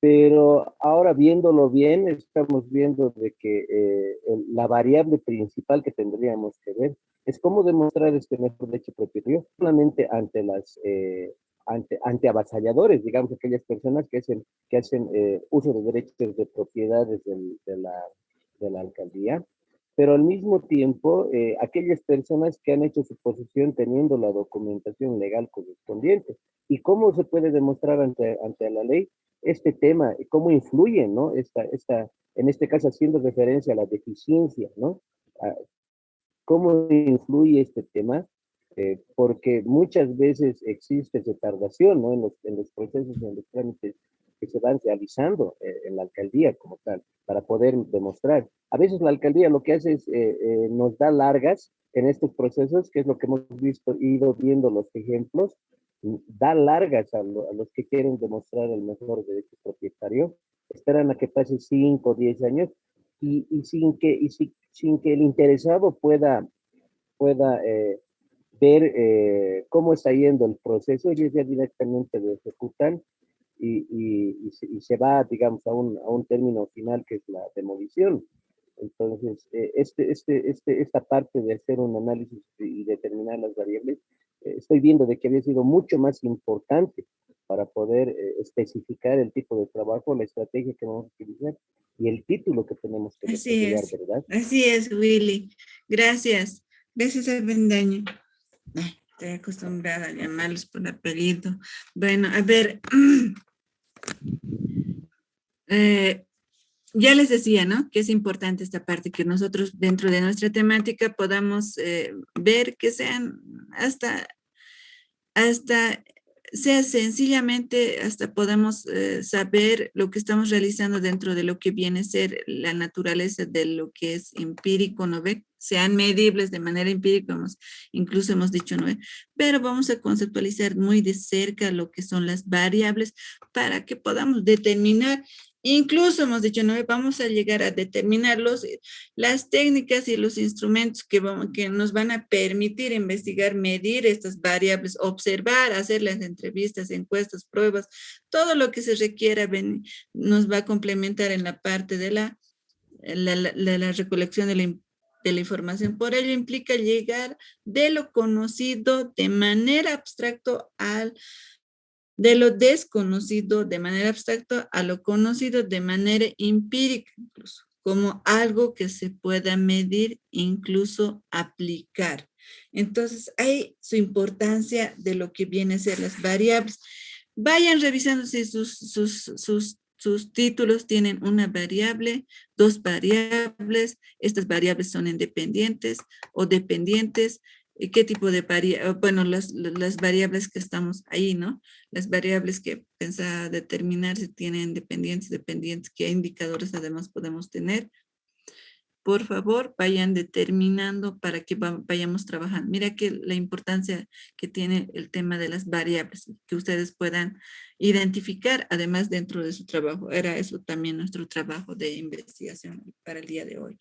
Pero ahora viéndolo bien, estamos viendo de que la variable principal que tendríamos que ver es cómo demostrar este mejor derecho propietario, solamente ante ante avasalladores, digamos, aquellas personas que hacen uso de derechos de propiedades de la alcaldía, pero al mismo tiempo, aquellas personas que han hecho su posesión teniendo la documentación legal correspondiente. ¿Y cómo se puede demostrar ante la ley este tema? ¿Cómo influye, ¿no? En este caso, haciendo referencia a la deficiencia, ¿no? ¿Cómo influye este tema? Porque muchas veces existe retardación, ¿no? En los procesos, en los trámites que se van realizando en la alcaldía como tal, para poder demostrar. A veces la alcaldía lo que hace es nos da largas en estos procesos, que es lo que hemos ido viendo los ejemplos, da largas a los que quieren demostrar el mejor derecho propietario, esperan a que pase 5 o 10 años y sin que el interesado pueda ver cómo está yendo el proceso, ellos ya directamente lo ejecutan y se va, digamos, a un término final que es la demolición. Entonces, esta parte de hacer un análisis y determinar las variables, estoy viendo de que había sido mucho más importante para poder especificar el tipo de trabajo, la estrategia que vamos a utilizar y el título que tenemos que desarrollar, ¿verdad? Así es, Willy. Gracias. Gracias, Avendaño. Estoy acostumbrada a llamarlos por apellido. Bueno, a ver. Ya les decía, ¿no? Que es importante esta parte, que nosotros dentro de nuestra temática podamos ver que sean sea sencillamente, hasta podamos saber lo que estamos realizando dentro de lo que viene a ser la naturaleza de lo que es empírico, ¿no ve? Sean medibles de manera empírica, incluso hemos dicho, ¿no ve? Pero vamos a conceptualizar muy de cerca lo que son las variables para que podamos determinar. Incluso hemos dicho, no vamos a llegar a determinar las técnicas y los instrumentos que nos van a permitir investigar, medir estas variables, observar, hacer las entrevistas, encuestas, pruebas, todo lo que se requiera nos va a complementar en la parte de la recolección de la información. Por ello implica llegar de lo conocido de manera abstracta de lo desconocido de manera abstracta a lo conocido de manera empírica, incluso, como algo que se pueda medir, incluso aplicar. Entonces, hay su importancia de lo que viene a ser las variables. Vayan revisando si sus títulos tienen una variable, 2 variables, estas variables son independientes o dependientes. ¿Qué tipo de variables? Bueno, las variables que estamos ahí, ¿no? Las variables que pensaba determinar si tienen dependientes, qué indicadores además podemos tener. Por favor, vayan determinando para que vayamos trabajando. Mira que la importancia que tiene el tema de las variables, que ustedes puedan identificar, además dentro de su trabajo. Era eso también nuestro trabajo de investigación para el día de hoy.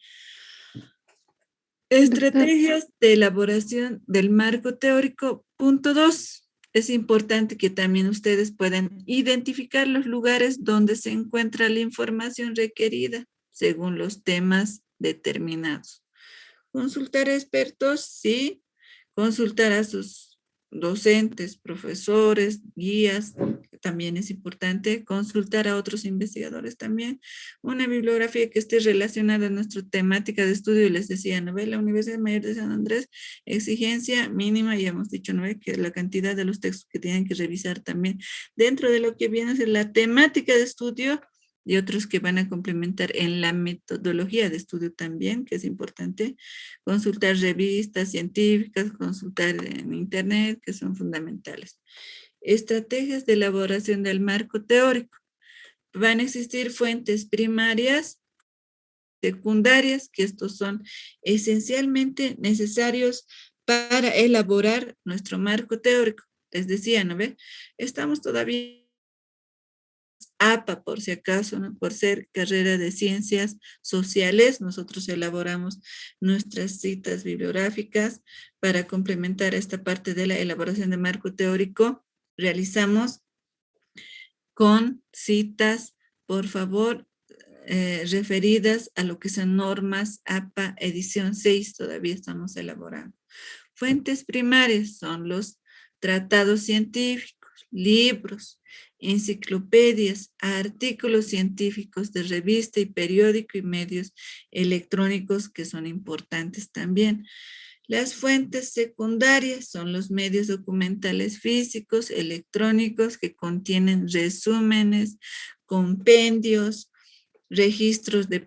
Estrategias de elaboración del marco teórico. Punto 2. Es importante que también ustedes puedan identificar los lugares donde se encuentra la información requerida según los temas determinados. Consultar a expertos, sí. Consultar a sus docentes, profesores, guías, que también es importante. Consultar a otros investigadores también. Una bibliografía que esté relacionada a nuestra temática de estudio. Les decía, ¿no ve? La Universidad Mayor de San Andrés, exigencia mínima, ya hemos dicho, ¿no ve? Que la cantidad de los textos que tienen que revisar también dentro de lo que viene a ser la temática de estudio y otros que van a complementar en la metodología de estudio también, que es importante. Consultar revistas científicas, consultar en internet, que son fundamentales. Estrategias de elaboración del marco teórico. Van a existir fuentes primarias, secundarias, que estos son esencialmente necesarios para elaborar nuestro marco teórico. Les decía, ¿no ve? Estamos todavía APA, por si acaso, ¿no? Por ser carrera de ciencias sociales, nosotros elaboramos nuestras citas bibliográficas para complementar esta parte de la elaboración de marco teórico. Realizamos con citas, por favor, referidas a lo que son normas APA edición 6, todavía estamos elaborando. Fuentes primarias son los tratados científicos, libros, enciclopedias, artículos científicos de revista y periódico y medios electrónicos que son importantes también. Las fuentes secundarias son los medios documentales físicos, electrónicos que contienen resúmenes, compendios, registros de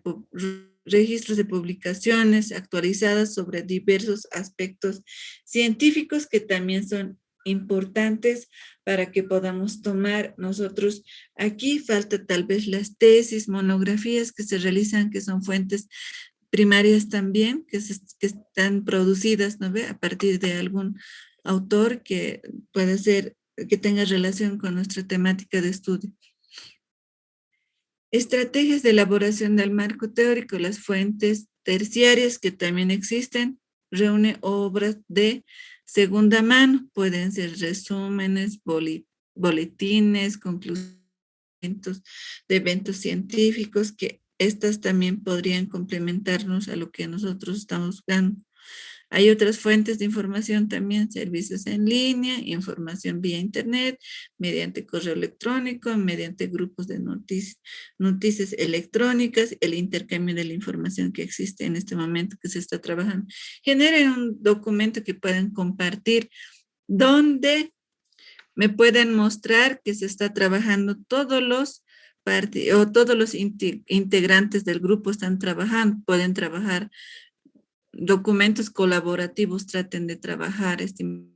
publicaciones actualizadas sobre diversos aspectos científicos que también son importantes para que podamos tomar nosotros. Aquí falta tal vez las tesis, monografías que se realizan, que son fuentes primarias también, que están producidas, ¿no ve? A partir de algún autor que puede ser, que tenga relación con nuestra temática de estudio. Estrategias de elaboración del marco teórico, las fuentes terciarias que también existen, reúne obras de segunda mano, pueden ser resúmenes, boletines, conclusiones de eventos científicos, que estas también podrían complementarnos a lo que nosotros estamos buscando. Hay otras fuentes de información también, servicios en línea, información vía internet, mediante correo electrónico, mediante grupos de noticias electrónicas, el intercambio de la información que existe en este momento que se está trabajando. Generen un documento que puedan compartir donde me pueden mostrar que se está trabajando todos los integrantes del grupo están trabajando, pueden trabajar documentos colaborativos, traten de trabajar, estimados,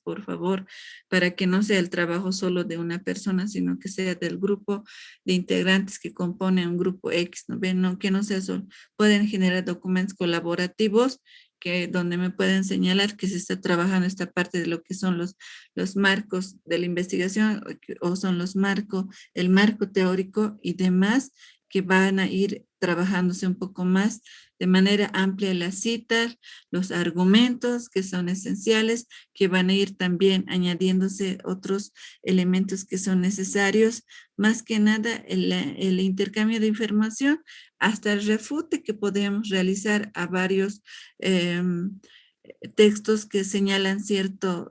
por favor, para que no sea el trabajo solo de una persona, sino que sea del grupo de integrantes que componen un grupo X, ¿no ven? No, que no sea solo. Pueden generar documentos colaborativos donde me pueden señalar que se está trabajando esta parte de lo que son los marcos de la investigación o son el marco teórico y demás, que van a ir trabajándose un poco más de manera amplia las citas, los argumentos que son esenciales, que van a ir también añadiéndose otros elementos que son necesarios, más que nada el intercambio de información hasta el refute que podemos realizar a varios textos que señalan cierto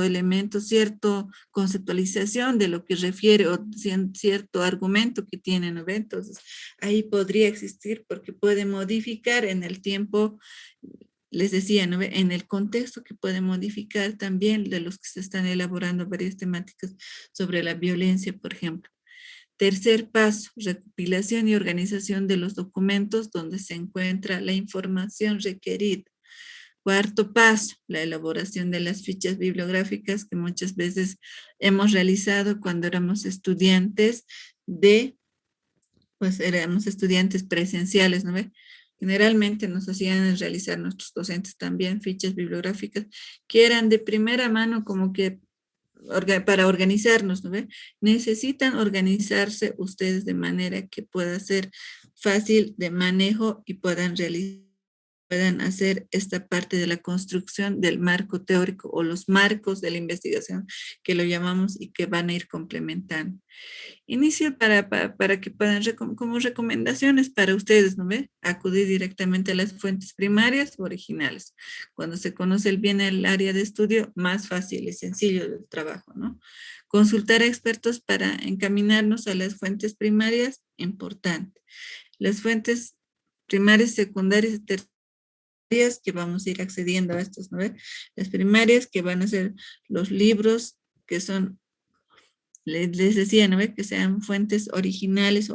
elemento, cierta conceptualización de lo que refiere o cierto argumento que tienen, ¿no? Entonces, ahí podría existir porque puede modificar en el tiempo, les decía, ¿no? En el contexto que puede modificar también de los que se están elaborando varias temáticas sobre la violencia, por ejemplo. Tercer paso, recopilación y organización de los documentos donde se encuentra la información requerida. Cuarto paso, la elaboración de las fichas bibliográficas que muchas veces hemos realizado cuando éramos estudiantes éramos estudiantes presenciales, ¿no ve? Generalmente nos hacían realizar nuestros docentes también fichas bibliográficas que eran de primera mano como que para organizarnos, ¿no ve? Necesitan organizarse ustedes de manera que pueda ser fácil de manejo y puedan hacer esta parte de la construcción del marco teórico o los marcos de la investigación que lo llamamos y que van a ir complementando. Inicio para que puedan, como recomendaciones para ustedes, ¿no ve? Acudir directamente a las fuentes primarias o originales. Cuando se conoce bien el área de estudio, más fácil y sencillo el trabajo, ¿no? Consultar a expertos para encaminarnos a las fuentes primarias, importante. Las fuentes primarias, secundarias y terciarias, que vamos a ir accediendo a estos, ¿no? Las primarias que van a ser los libros, que son les decía, ¿no? Que sean fuentes originales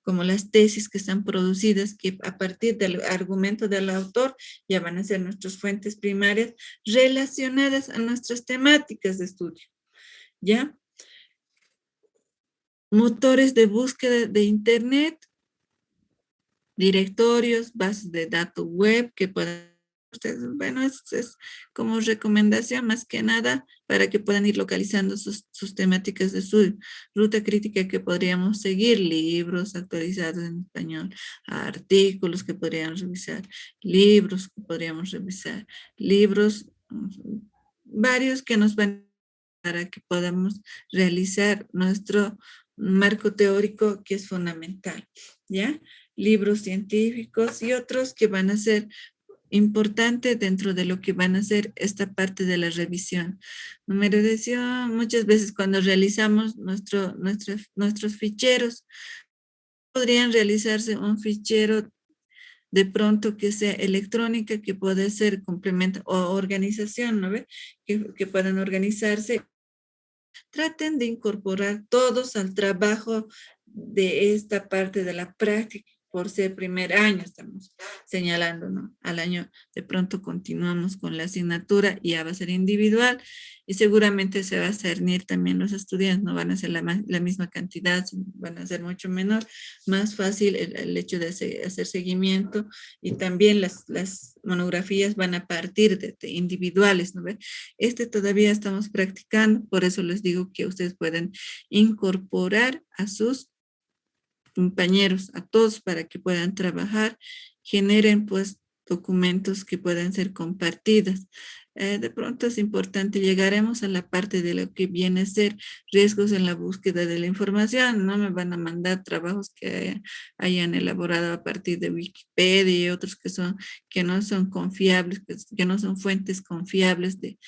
como las tesis que están producidas, que a partir del argumento del autor ya van a ser nuestras fuentes primarias relacionadas a nuestras temáticas de estudio, ¿ya? Motores de búsqueda de Internet, directorios, bases de datos web que puedan ustedes, bueno, es como recomendación más que nada para que puedan ir localizando sus temáticas de estudio. Ruta crítica que podríamos seguir, libros actualizados en español, artículos que podríamos revisar, libros que podríamos revisar, libros, varios que nos van para que podamos realizar nuestro marco teórico que es fundamental, ¿ya? Libros científicos y otros que van a ser importantes dentro de lo que van a ser esta parte de la revisión. Numeración, muchas veces cuando realizamos nuestros ficheros, podrían realizarse un fichero de pronto que sea electrónica, que puede ser complemento o organización, ¿no ve? Que puedan organizarse. Traten de incorporar todos al trabajo de esta parte de la práctica, por ser primer año, estamos señalando, ¿no? Al año de pronto continuamos con la asignatura y ya va a ser individual y seguramente se va a cernir también los estudiantes, no van a ser la misma cantidad, van a ser mucho menor, más fácil el hecho de hacer seguimiento y también las monografías van a partir de individuales, ¿no ve? Todavía estamos practicando, por eso les digo que ustedes pueden incorporar a sus compañeros, a todos para que puedan trabajar, generen pues documentos que puedan ser compartidos. De pronto es importante, llegaremos a la parte de lo que viene a ser riesgos en la búsqueda de la información. No me van a mandar trabajos que hayan elaborado a partir de Wikipedia y otros que no son confiables, que no son fuentes confiables de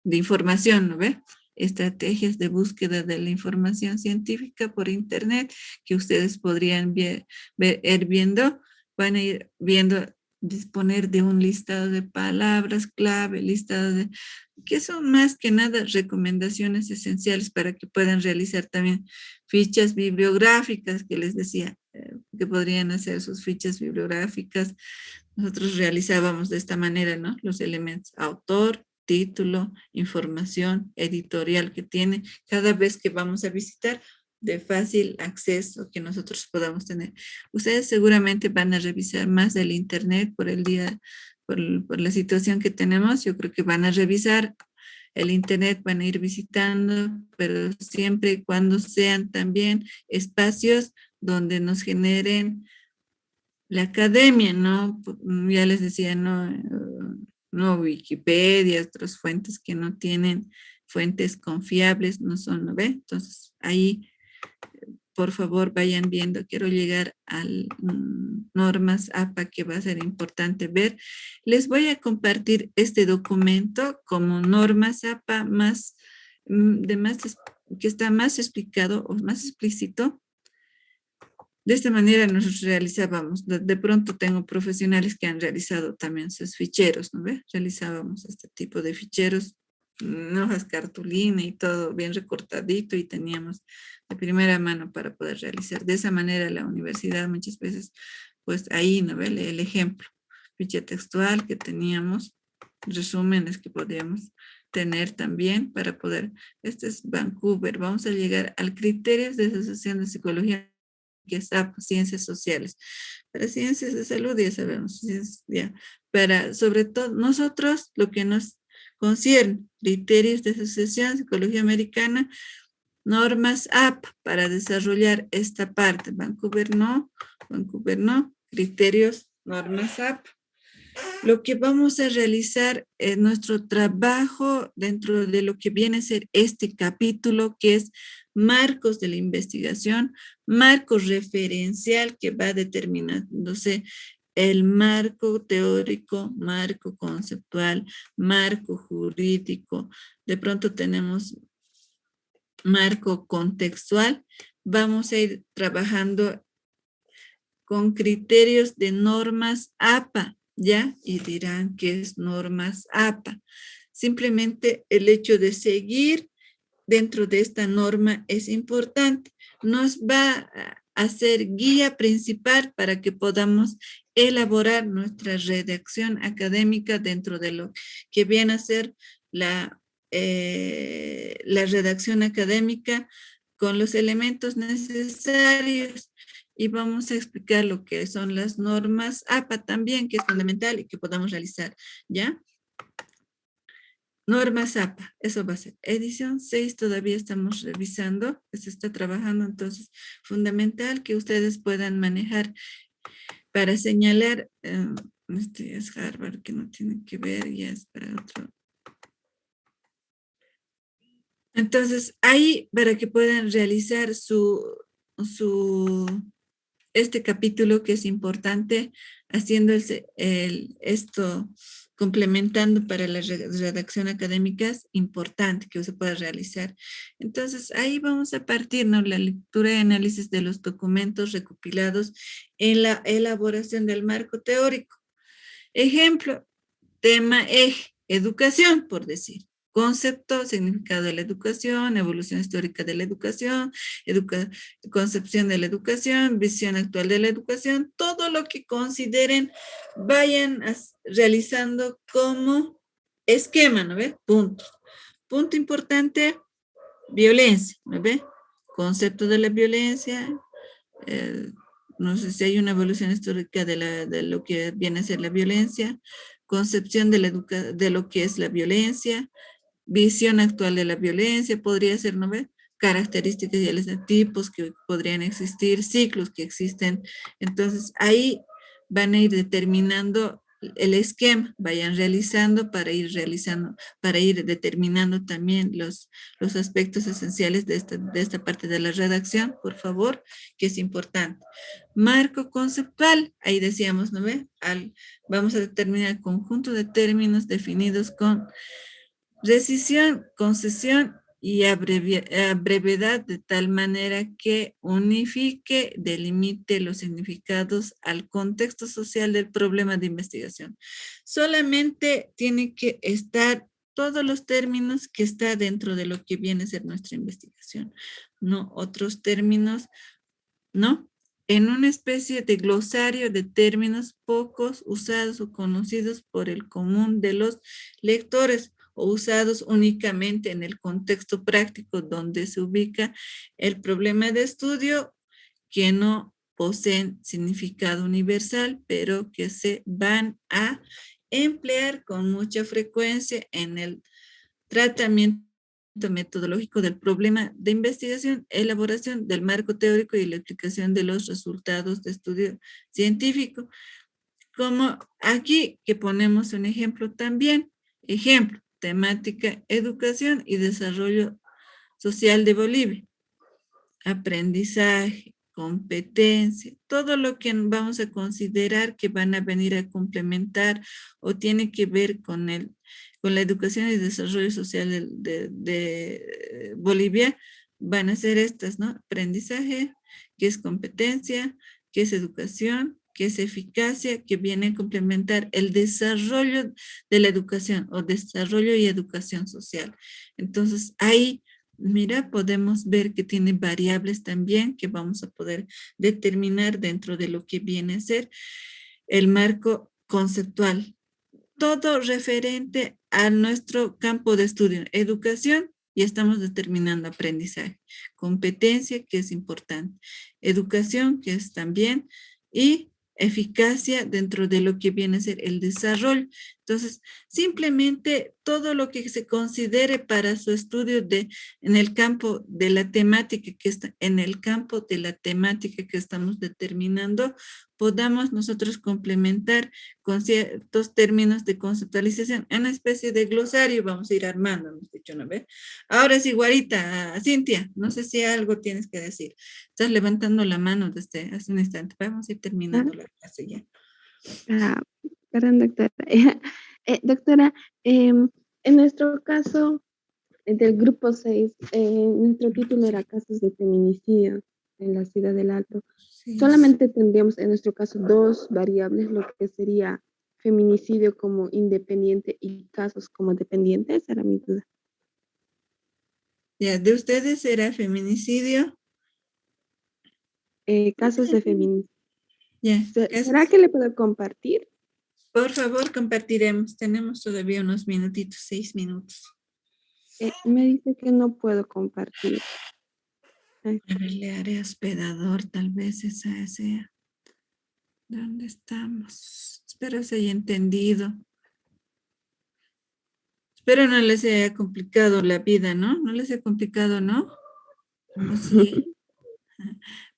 información, ¿no ve? Estrategias de búsqueda de la información científica por internet que ustedes podrían ir viendo, van a ir viendo, disponer de un listado de palabras clave, listado de, que son más que nada recomendaciones esenciales para que puedan realizar también fichas bibliográficas que les decía, que podrían hacer sus fichas bibliográficas. Nosotros realizábamos de esta manera, ¿no? Los elementos autor, título, información editorial que tiene cada vez que vamos a visitar, de fácil acceso que nosotros podamos tener. Ustedes seguramente van a revisar más del internet por el día, por la situación que tenemos. Yo creo que van a revisar el internet, van a ir visitando, pero siempre y cuando sean también espacios donde nos generen la academia, ¿no? Ya les decía, no Wikipedia, otras fuentes que no tienen fuentes confiables, no son, ¿no ve? Entonces, ahí, por favor, vayan viendo. Quiero llegar a normas APA que va a ser importante ver. Les voy a compartir este documento como normas APA que está más explicado o más explícito. De esta manera nos realizábamos, de pronto tengo profesionales que han realizado también sus ficheros, ¿no ve? Realizábamos este tipo de ficheros, hojas cartulina y todo bien recortadito y teníamos de primera mano para poder realizar. De esa manera la universidad muchas veces, pues ahí, ¿no ve? El ejemplo, ficha textual que teníamos, resúmenes que podíamos tener también para poder, este es Vancouver, vamos a llegar al criterios de asociación de psicología que está ciencias sociales. Para ciencias de salud ya sabemos, ya. Para sobre todo nosotros lo que nos concierne, criterios de asociación, psicología americana, normas AP para desarrollar esta parte. Vancouver no, criterios, normas AP. Lo que vamos a realizar es nuestro trabajo dentro de lo que viene a ser este capítulo, que es marcos de la investigación, marco referencial que va determinándose el marco teórico, marco conceptual, marco jurídico. De pronto tenemos marco contextual. Vamos a ir trabajando con criterios de normas APA, ¿ya? Y dirán que es normas APA. Simplemente el hecho de seguir dentro de esta norma es importante. Nos va a ser guía principal para que podamos elaborar nuestra redacción académica dentro de lo que viene a ser la redacción académica con los elementos necesarios. Y vamos a explicar lo que son las normas APA también, que es fundamental y que podamos realizar, ¿ya? Normas APA, eso va a ser. Edición 6 todavía estamos revisando, se está trabajando, entonces fundamental que ustedes puedan manejar para señalar, este es Harvard, que no tiene que ver, ya es para otro. Entonces, ahí para que puedan realizar este capítulo que es importante, haciendo esto, complementando para la redacción académica, es importante que se pueda realizar. Entonces, ahí vamos a partir, ¿no? La lectura y análisis de los documentos recopilados en la elaboración del marco teórico. Ejemplo, tema eje, educación, por decir. Concepto, significado de la educación, evolución histórica de la educación, concepción de la educación, visión actual de la educación, todo lo que consideren vayan realizando como esquema, ¿no ve? Puntos. Punto importante, violencia, ¿no ve? Concepto de la violencia, no sé si hay una evolución histórica de lo que viene a ser la violencia, concepción de lo que es la violencia, visión actual de la violencia, podría ser, ¿no ve? Características y tipos que podrían existir, ciclos que existen. Entonces, ahí van a ir determinando el esquema, vayan realizando, para ir determinando también los aspectos esenciales de esta parte de la redacción, por favor, que es importante. Marco conceptual, ahí decíamos, ¿no ve? Vamos a determinar el conjunto de términos definidos con rescisión, concesión y brevedad, de tal manera que unifique, delimite los significados al contexto social del problema de investigación. Solamente tiene que estar todos los términos que está dentro de lo que viene a ser nuestra investigación, no otros términos, ¿no? En una especie de glosario de términos pocos usados o conocidos por el común de los lectores, o usados únicamente en el contexto práctico donde se ubica el problema de estudio, que no poseen significado universal, pero que se van a emplear con mucha frecuencia en el tratamiento metodológico del problema de investigación, elaboración del marco teórico y la explicación de los resultados de estudio científico. Como aquí que ponemos un ejemplo también, ejemplo, temática, educación y desarrollo social de Bolivia. Aprendizaje, competencia, todo lo que vamos a considerar que van a venir a complementar o tiene que ver con la educación y desarrollo social de Bolivia, van a ser estas, ¿no? Aprendizaje, que es competencia, que es educación, que es eficacia, que viene a complementar el desarrollo de la educación o desarrollo y educación social. Entonces, ahí, mira, podemos ver que tiene variables también que vamos a poder determinar dentro de lo que viene a ser el marco conceptual. Todo referente a nuestro campo de estudio, educación, y estamos determinando aprendizaje, competencia, que es importante, educación, que es también, y eficacia dentro de lo que viene a ser el desarrollo. Entonces, simplemente todo lo que se considere para su estudio en el campo de la temática que estamos determinando, podamos nosotros complementar con ciertos términos de conceptualización, en una especie de glosario vamos a ir armando, hemos dicho, ¿no ve? Ahora sí, Guarita, Cintia, no sé si algo tienes que decir. Estás levantando la mano desde hace un instante. Vamos a ir terminando la clase ya. Perdón, doctora. Doctora, en nuestro caso del grupo 6, nuestro título era casos de feminicidio en la ciudad del Alto. Sí. Solamente tendríamos en nuestro caso 2 variables, lo que sería feminicidio como independiente y casos como dependientes, esa era mi duda. Ya, de ustedes era feminicidio. Casos de feminicidio. Ya. ¿Será que le puedo compartir? Por favor, compartiremos. Tenemos todavía unos minutitos, 6 minutos. Me dice que no puedo compartir. A ver, le haré hospedador, tal vez esa sea. ¿Dónde estamos? Espero se haya entendido. Espero no les haya complicado la vida, ¿no? No les haya complicado, ¿no? ¿O sí?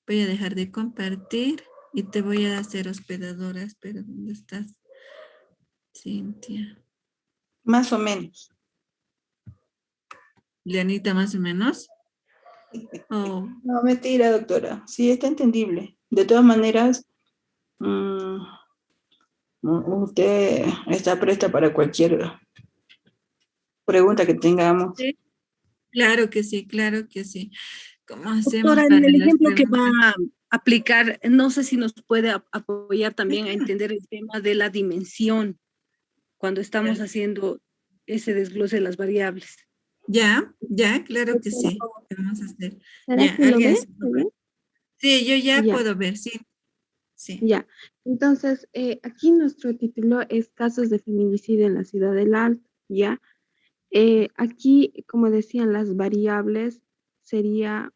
Voy a dejar de compartir y te voy a hacer hospedadora. Espera, ¿dónde estás? Cintia. Más o menos. Leanita, más o menos. Oh. No, mentira, doctora. Sí, está entendible. De todas maneras, usted está presta para cualquier pregunta que tengamos. Sí, claro que sí, claro que sí. ¿Cómo hacemos Doctora, para en el las ejemplo que preguntas? va a aplicar, no sé si nos puede apoyar también a entender el tema de la dimensión cuando estamos haciendo ese desglose de las variables. Ya, claro que sí. ¿Qué vamos a hacer? ¿Será Ya, que lo alguien. ve? Sí, yo ya Ya. puedo ver, sí. Sí. Ya, entonces aquí nuestro título es Casos de feminicidio en la Ciudad del Alto, ¿ya? Aquí, como decían, las variables sería,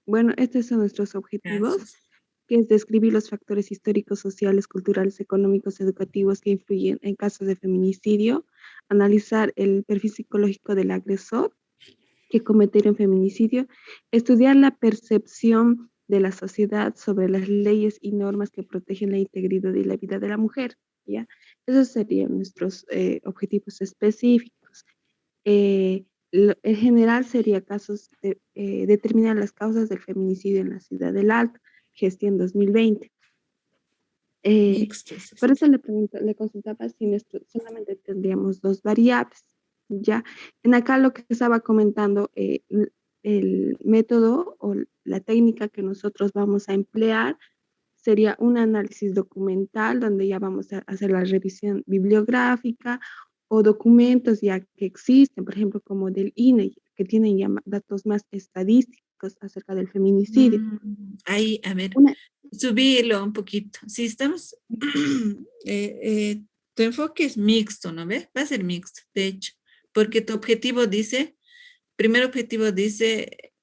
bueno, estos son nuestros objetivos, Casos. que es describir los factores históricos, sociales, culturales, económicos, educativos que influyen en casos de feminicidio, analizar el perfil psicológico del agresor que cometieron feminicidio, estudiar la percepción de la sociedad sobre las leyes y normas que protegen la integridad y la vida de la mujer, ¿ya? Esos serían nuestros objetivos específicos. En general sería casos de determinar las causas del feminicidio en la Ciudad del Alto, gestión 2020. Por eso le consultaba si solamente tendríamos 2 variables, ¿ya? En acá lo que estaba comentando, el método o la técnica que nosotros vamos a emplear sería un análisis documental donde ya vamos a hacer la revisión bibliográfica o documentos ya que existen, por ejemplo, como del INE, que tienen ya datos más estadísticos acerca del feminicidio. Ahí, a ver, subirlo un poquito. Si estamos, tu enfoque es mixto, ¿no ves? Va a ser mixto, de hecho, porque tu objetivo dice, primer objetivo dice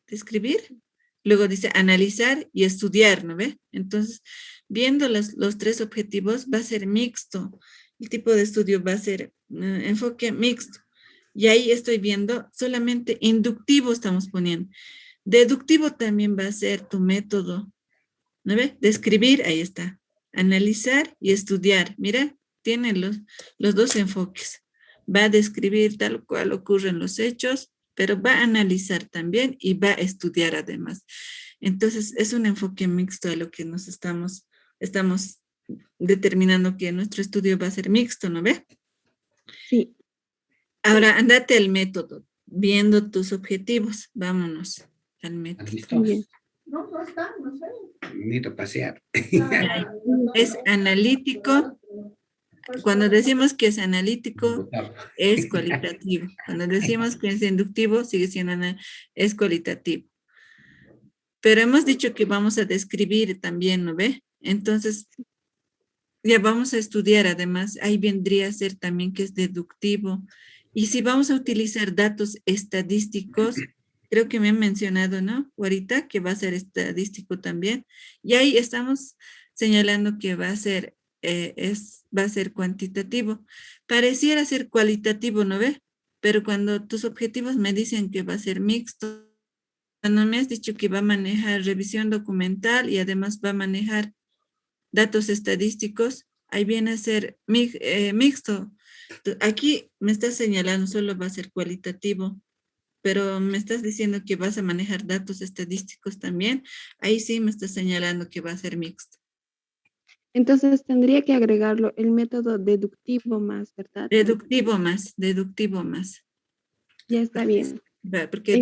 describir, luego dice analizar y estudiar, ¿no ves? Entonces, viendo los 3 objetivos, va a ser mixto. El tipo de estudio va a ser enfoque mixto. Y ahí estoy viendo, solamente inductivo estamos poniendo. Deductivo también va a ser tu método, ¿no ves? Describir, ahí está. Analizar y estudiar. Mira, tiene los 2 enfoques. Va a describir tal cual ocurren los hechos, pero va a analizar también y va a estudiar además. Entonces, es un enfoque mixto a lo que nos estamos determinando que nuestro estudio va a ser mixto, ¿no ve? Sí. Ahora, andate al método, viendo tus objetivos. Vámonos al método. No está, no sé. Necesito pasear. Es analítico. Cuando decimos que es analítico, es cualitativo. Cuando decimos que es inductivo, sigue siendo es cualitativo. Pero hemos dicho que vamos a describir también, ¿no ve? Entonces, ya vamos a estudiar, además, ahí vendría a ser también que es deductivo. Y si vamos a utilizar datos estadísticos, creo que me han mencionado, ¿no? Ahorita que va a ser estadístico también. Y ahí estamos señalando que va a ser cuantitativo. Pareciera ser cualitativo, ¿no ve? Pero cuando tus objetivos me dicen que va a ser mixto, cuando me has dicho que va a manejar revisión documental y además va a manejar datos estadísticos, ahí viene a ser mixto. Aquí me estás señalando solo va a ser cualitativo, pero me estás diciendo que vas a manejar datos estadísticos también, ahí sí me estás señalando que va a ser mixto. Entonces tendría que agregarlo el método deductivo más, ¿verdad? Deductivo más. Ya está bien. Porque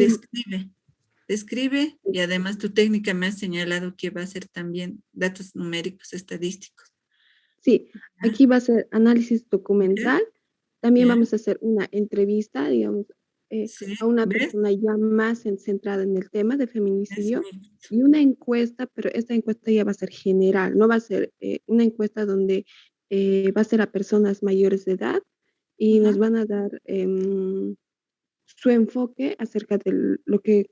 describe y además tu técnica me ha señalado que va a ser también datos numéricos estadísticos. Sí, aquí va a ser análisis documental, También Ya. vamos a hacer una entrevista, digamos, Sí, a una ¿ves? persona ya más centrada en el tema de feminicidio Exacto. y una encuesta, pero esta encuesta ya va a ser general, no va a ser una encuesta donde va a ser a personas mayores de edad y nos Ajá. van a dar su enfoque acerca de lo que,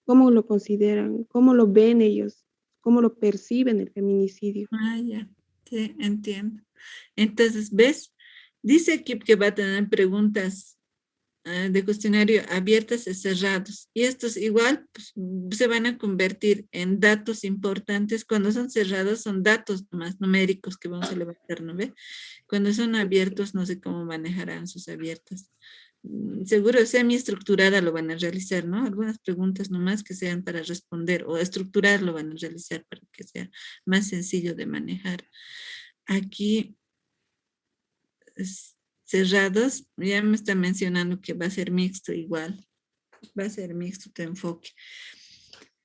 cómo lo consideran, cómo lo ven ellos, cómo lo perciben el feminicidio. Ah, ya. Sí, entiendo. Entonces, ¿ves? Dice aquí que va a tener preguntas de cuestionario abiertas y cerrados. Y estos igual pues, se van a convertir en datos importantes. Cuando son cerrados son datos más numéricos que vamos a levantar, ¿no ve? Cuando son abiertos, no sé cómo manejarán sus abiertas. Seguro semi-estructurada lo van a realizar, ¿no? Algunas preguntas nomás que sean para responder o estructurar lo van a realizar para que sea más sencillo de manejar. Aquí cerrados, ya me está mencionando que va a ser mixto igual, va a ser mixto tu enfoque.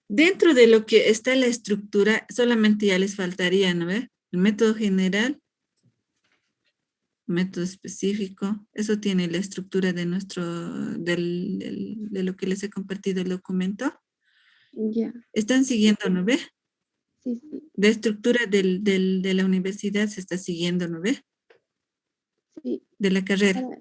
Dentro de lo que está la estructura, solamente ya les faltaría, ¿no ve? El método general, método específico, eso tiene la estructura de de lo que les he compartido el documento. Ya. Están siguiendo, ¿no ve? Sí, sí. La estructura de la universidad se está siguiendo, ¿no ve? Sí. De la carrera. Ahora,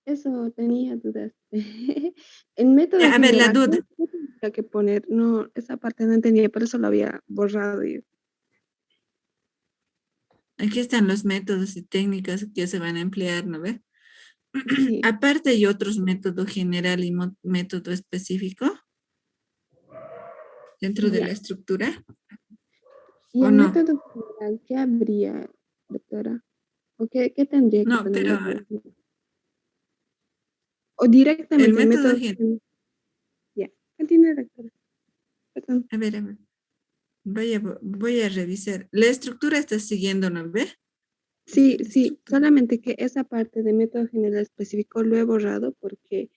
eso tenía dudas. El método Ya, a ver, la general, duda. ¿qué tendría que poner? No, esa parte no entendía, por eso lo había borrado yo. Aquí están los métodos y técnicas que se van a emplear, ¿no ve? Sí. Aparte hay otros método general y método específico dentro de Ya. la estructura, ¿Y ¿o el no? método general qué habría, doctora? ¿O qué tendría que No, poner el pero método general? O el directamente el método método general, general. Ya. Continúa, doctora. Perdón. a ver, voy a revisar. La estructura está siguiendo, ¿no ve? Sí, sí, solamente que esa parte de método general específico lo he borrado porque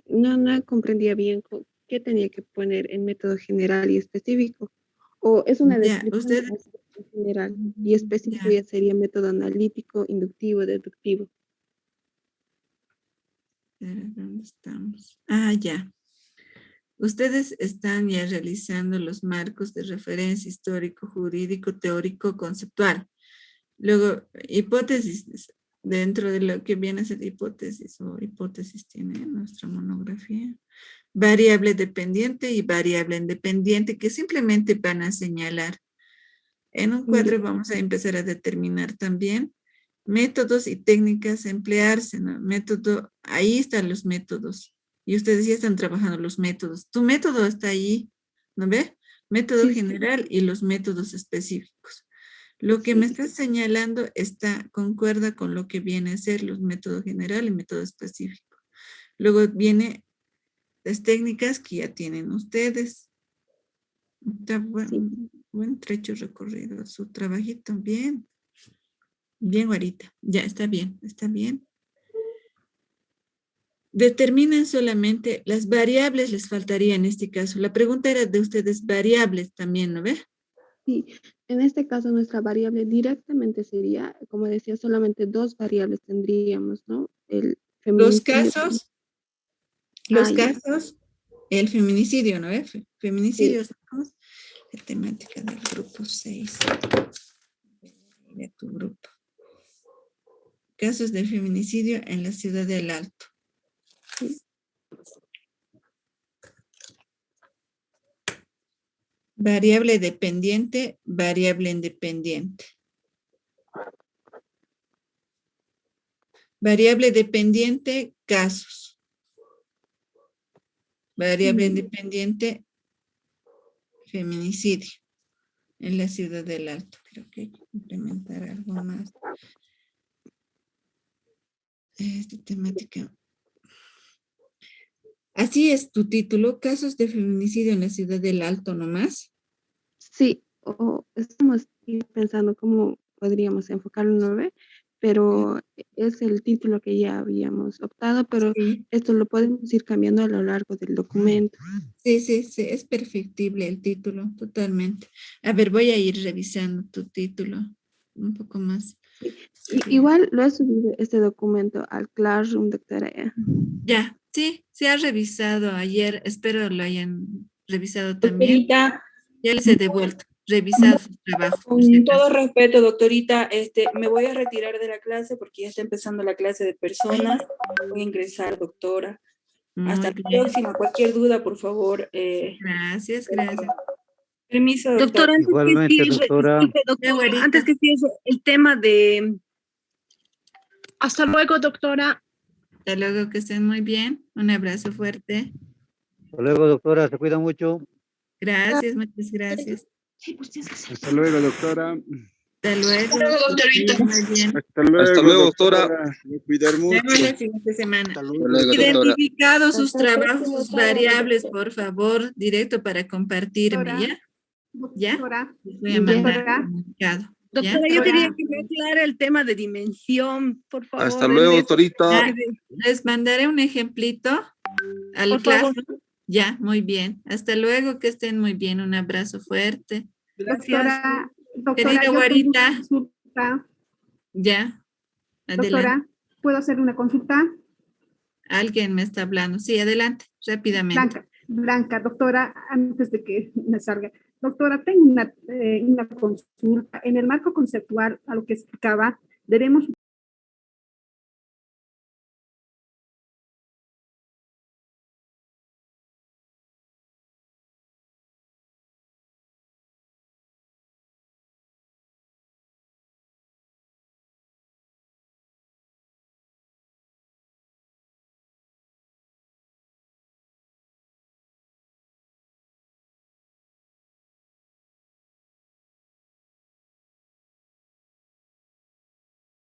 no comprendía bien qué tenía que poner en método general y específico. O es una Ya, descripción de ustedes, método general y específico ya, ya sería método analítico, inductivo, deductivo. ¿dónde estamos? Ah, ya. Ustedes están ya realizando los marcos de referencia histórico, jurídico, teórico, conceptual. Luego, hipótesis, dentro de lo que viene a ser hipótesis o hipótesis tiene nuestra monografía. Variable dependiente y variable independiente que simplemente van a señalar. En un cuadro vamos a empezar a determinar también métodos y técnicas a emplearse, ¿no? Método, ahí están los métodos. Y ustedes ya están trabajando los métodos. Tu método está ahí, ¿no ve? Método Sí, general y los métodos específicos. Lo que me estás señalando concuerda con lo que viene a ser los métodos general y método específico. Luego viene las técnicas que ya tienen ustedes. Está buen trecho recorrido, su trabajito, bien. Bien, Guarita. Ya, está bien, está bien. Determinan solamente las variables, les faltaría en este caso. La pregunta era de ustedes variables también, ¿no ve? Sí, en este caso nuestra variable directamente sería, como decía, solamente dos variables tendríamos, ¿no? El Los feminicidio. casos, Ah, ya. el feminicidio, ¿no ve? Sí. Feminicidios, la temática del grupo 6. De tu grupo. Casos de feminicidio en la ciudad del Alto. Sí. Variable dependiente, variable independiente. Variable dependiente, casos. Variable independiente, feminicidio en la ciudad del Alto. Creo que hay que implementar algo más. Esta temática. Así es tu título, casos de feminicidio en la ciudad del Alto nomás. Sí, o estamos pensando cómo podríamos enfocarlo en 9, pero es el título que ya habíamos optado, pero esto lo podemos ir cambiando a lo largo del documento. Sí, es perfectible el título, totalmente. A ver, voy a ir revisando tu título un poco más. Igual lo he subido este documento al Classroom, doctora. Ya, sí, se ha revisado ayer, espero lo hayan revisado también. Doctorita, Ya les he devuelto, revisado su trabajo. por si con todo acaso. respeto, doctorita, me voy a retirar de la clase porque ya está empezando la clase de personas. Voy a ingresar, doctora. Hasta la próxima. Cualquier duda, por favor. Gracias, gracias. Permiso, Doctora, antes Igualmente, que cierre, doctora. disculpe, doctora, antes que cierre el tema de... Hasta luego, doctora. Hasta luego, que estén muy bien. Un abrazo fuerte. Hasta luego, doctora. Se cuida mucho. Gracias, muchas gracias. Hasta luego, doctora. Hasta luego. Hasta luego, doctorita. Muy bien. Hasta luego, doctora. Cuidar mucho. Nos vemos la siguiente semana. luego, doctora. Identificado sus trabajos, sus variables, por favor, directo para compartirme, ¿ya? ¿Ya? Les voy a mandar un comunicado. Doctora, yo quería que me aclare el tema de dimensión, por favor. Hasta luego, doctorita. Les mandaré un ejemplito al Por favor. clase. Ya, muy bien. Hasta luego, que estén muy bien. Un abrazo fuerte. Doctora, Querida yo Guarita. tengo una consulta. Ya. Adelante. Doctora, ¿puedo hacer una consulta? Alguien me está hablando. Sí, adelante, rápidamente. Blanca, doctora, antes de que me salga. Doctora, tengo una consulta. En el marco conceptual, a lo que explicaba, debemos